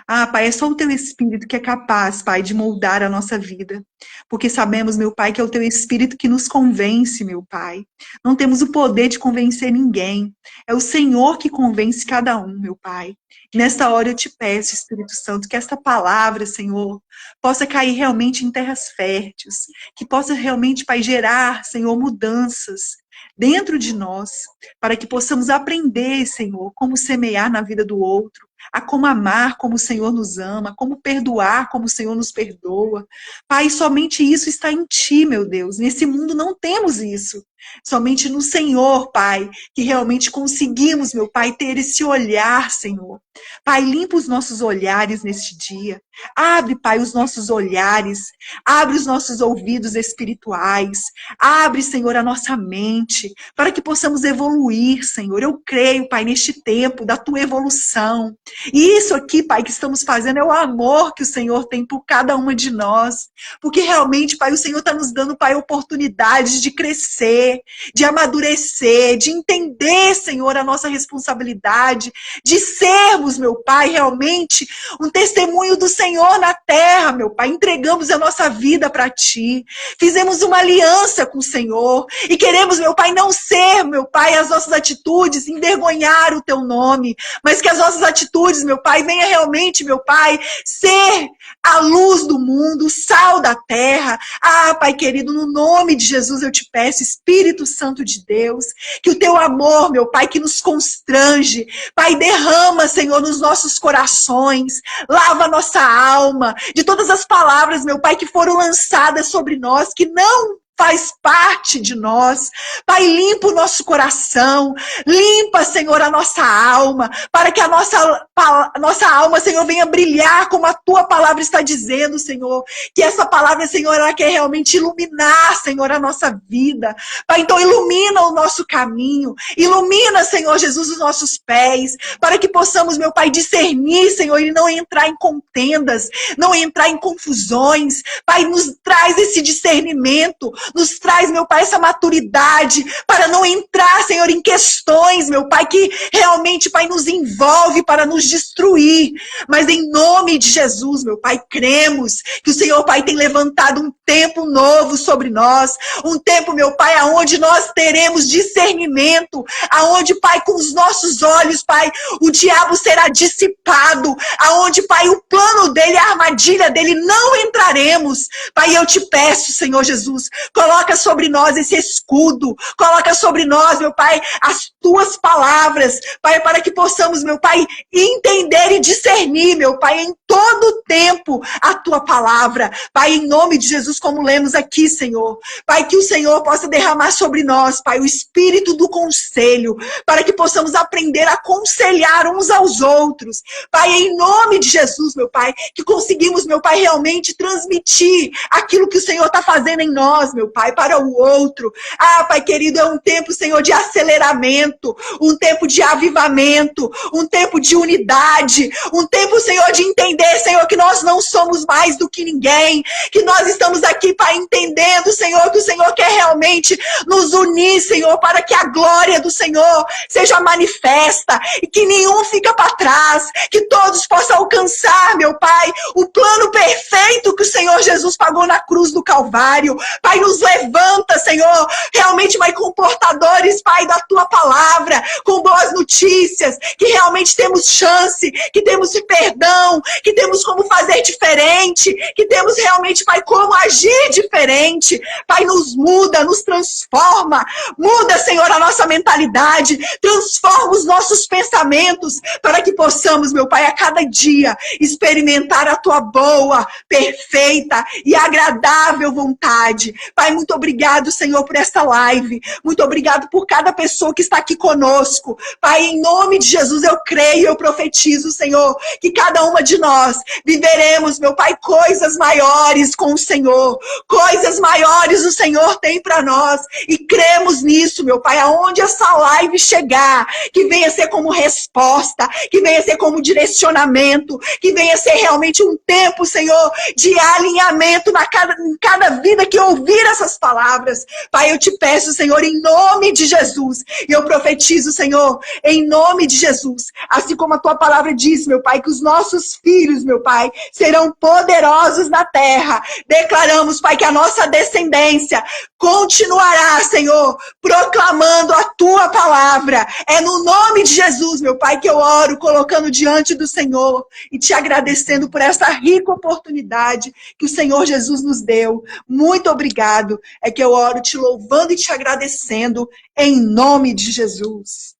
Ah, Pai, é só o Teu Espírito que é capaz, Pai, de moldar a nossa vida. Porque sabemos, meu Pai, que é o Teu Espírito que nos convence, meu Pai. Não temos o poder de convencer ninguém. É o Senhor que convence cada um, meu Pai. Nesta hora eu te peço, Espírito Santo, que esta palavra, Senhor, possa cair realmente em terras férteis. Que possa realmente, Pai, gerar, Senhor, mudanças dentro de nós, para que possamos aprender, Senhor, como semear na vida do outro, a como amar como o Senhor nos ama, como perdoar como o Senhor nos perdoa. Pai, somente isso está em Ti, meu Deus. Nesse mundo não temos isso. Somente no Senhor, Pai, que realmente conseguimos, meu Pai, ter esse olhar, Senhor. Pai, limpa os nossos olhares neste dia. Abre, Pai, os nossos olhares. Abre os nossos ouvidos espirituais. Abre, Senhor, a nossa mente, para que possamos evoluir, Senhor. Eu creio, Pai, neste tempo da Tua evolução. E isso aqui, Pai, que estamos fazendo é o amor que o Senhor tem por cada uma de nós. Porque realmente, Pai, o Senhor está nos dando, Pai, oportunidades de crescer, de amadurecer, de entender, Senhor, a nossa responsabilidade, de sermos, meu Pai, realmente um testemunho do Senhor na terra, meu Pai. Entregamos a nossa vida para Ti. Fizemos uma aliança com o Senhor e queremos, meu Pai, não ser, meu Pai, as nossas atitudes envergonhar o Teu nome, mas que as nossas atitudes, meu Pai, venha realmente, meu Pai, ser a luz do mundo, o sal da terra. Ah, Pai querido, no nome de Jesus eu te peço, Espírito Santo de Deus, que o Teu amor, meu Pai, que nos constrange, Pai, derrama, Senhor, nos nossos corações, lava a nossa alma, de todas as palavras, meu Pai, que foram lançadas sobre nós, que não faz parte de nós. Pai, limpa o nosso coração, limpa, Senhor, a nossa alma, para que a nossa alma, Senhor, venha brilhar como a Tua palavra está dizendo, Senhor. Que essa palavra, Senhor, ela quer realmente iluminar, Senhor, a nossa vida. Pai, então ilumina o nosso caminho, ilumina, Senhor Jesus, os nossos pés, para que possamos, meu Pai, discernir, Senhor, e não entrar em contendas, não entrar em confusões. Pai, nos traz esse discernimento, nos traz, meu Pai, essa maturidade para não entrar, Senhor, em questões, meu Pai, que realmente, Pai, nos envolve para nos destruir. Mas em nome de Jesus, meu Pai, cremos que o Senhor, Pai, tem levantado um tempo novo sobre nós, um tempo, meu Pai, aonde nós teremos discernimento, aonde, Pai, com os nossos olhos, Pai, o diabo será dissipado, aonde, Pai, o plano dele, a armadilha dele, não entraremos. Pai, eu te peço, Senhor Jesus, Coloca sobre nós esse escudo. Coloca sobre nós, meu Pai, as tuas palavras, Pai, para que possamos, meu Pai, entender e discernir, meu Pai, em todo o tempo a tua palavra. Pai, em nome de Jesus, como lemos aqui, Senhor. Pai, que o Senhor possa derramar sobre nós, Pai, o espírito do conselho, para que possamos aprender a aconselhar uns aos outros. Pai, em nome de Jesus, meu Pai, que conseguimos, meu Pai, realmente transmitir aquilo que o Senhor está fazendo em nós, meu Pai, para o outro. Ah, Pai querido, é um tempo, Senhor, de aceleramento, um tempo de avivamento, um tempo de unidade, um tempo, Senhor, de entender, Senhor, que nós não somos mais do que ninguém, que nós estamos aqui, Pai, entendendo, Senhor, que o Senhor quer realmente nos unir, Senhor, para que a glória do Senhor seja manifesta e que nenhum fica para trás, que todos possam alcançar, meu Pai, o plano perfeito que o Senhor Jesus pagou na cruz do Calvário. Pai, nos levanta, Senhor, realmente, Pai, com portadores, Pai, da Tua palavra, com boas notícias, que realmente temos chance, que temos perdão, que temos como fazer diferente, que temos realmente, Pai, como agir diferente. Pai, nos muda, nos transforma, muda, Senhor, a nossa mentalidade, transforma os nossos pensamentos, para que possamos, meu Pai, a cada dia experimentar a Tua boa, perfeita e agradável vontade. Pai, muito obrigado, Senhor, por esta live. Muito obrigado por cada pessoa que está aqui conosco. Pai, em nome de Jesus, eu creio, eu profetizo, Senhor, que cada uma de nós viveremos, meu Pai, coisas maiores com o Senhor. Coisas maiores o Senhor tem para nós. E cremos nisso, meu Pai, aonde essa live chegar, que venha ser como resposta, que venha ser como direcionamento, que venha ser realmente um tempo, Senhor, de alinhamento em cada vida que ouvir essas palavras. Pai, eu te peço, Senhor, em nome de Jesus, e eu profetizo, Senhor, em nome de Jesus, assim como a tua palavra diz, meu Pai, que os nossos filhos, meu Pai, serão poderosos na terra. Declaramos, Pai, que a nossa descendência continuará, Senhor, proclamando a tua palavra. É no nome de Jesus, meu Pai, que eu oro, colocando diante do Senhor e te agradecendo por essa rica oportunidade que o Senhor Jesus nos deu. Muito obrigado. É que eu oro te louvando e te agradecendo em nome de Jesus.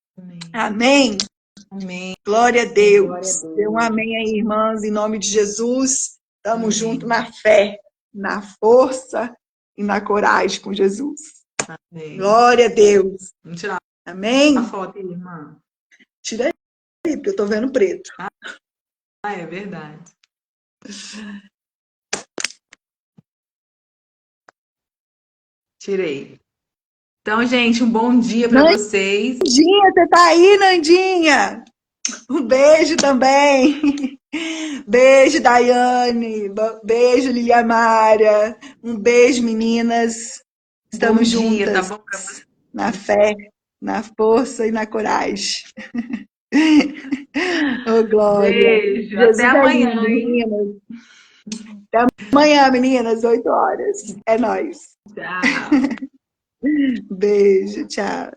Amém. Amém. Glória a Deus. Glória a Deus. Dê um amém aí, irmãs, em nome de Jesus. Estamos juntos na fé, na força e na coragem com Jesus. Amém. Glória a Deus. Vamos tirar Amém? a foto aí, irmã. Tira aí, porque eu tô vendo preto. Ah, é verdade. Tirei. Então, gente, um bom dia para vocês. Nandinha, você tá aí, Nandinha? Um beijo também. Beijo, Daiane. Beijo, Liliamária. Um beijo, meninas. Estamos Bom dia, juntas. tá bom pra você? Na fé, na força e na coragem. Oh, glória. Beijo. Jesus Até amanhã, lindo, hein? meninas. Até amanhã, meninas, 8 horas. É nóis. Tchau. Beijo, tchau.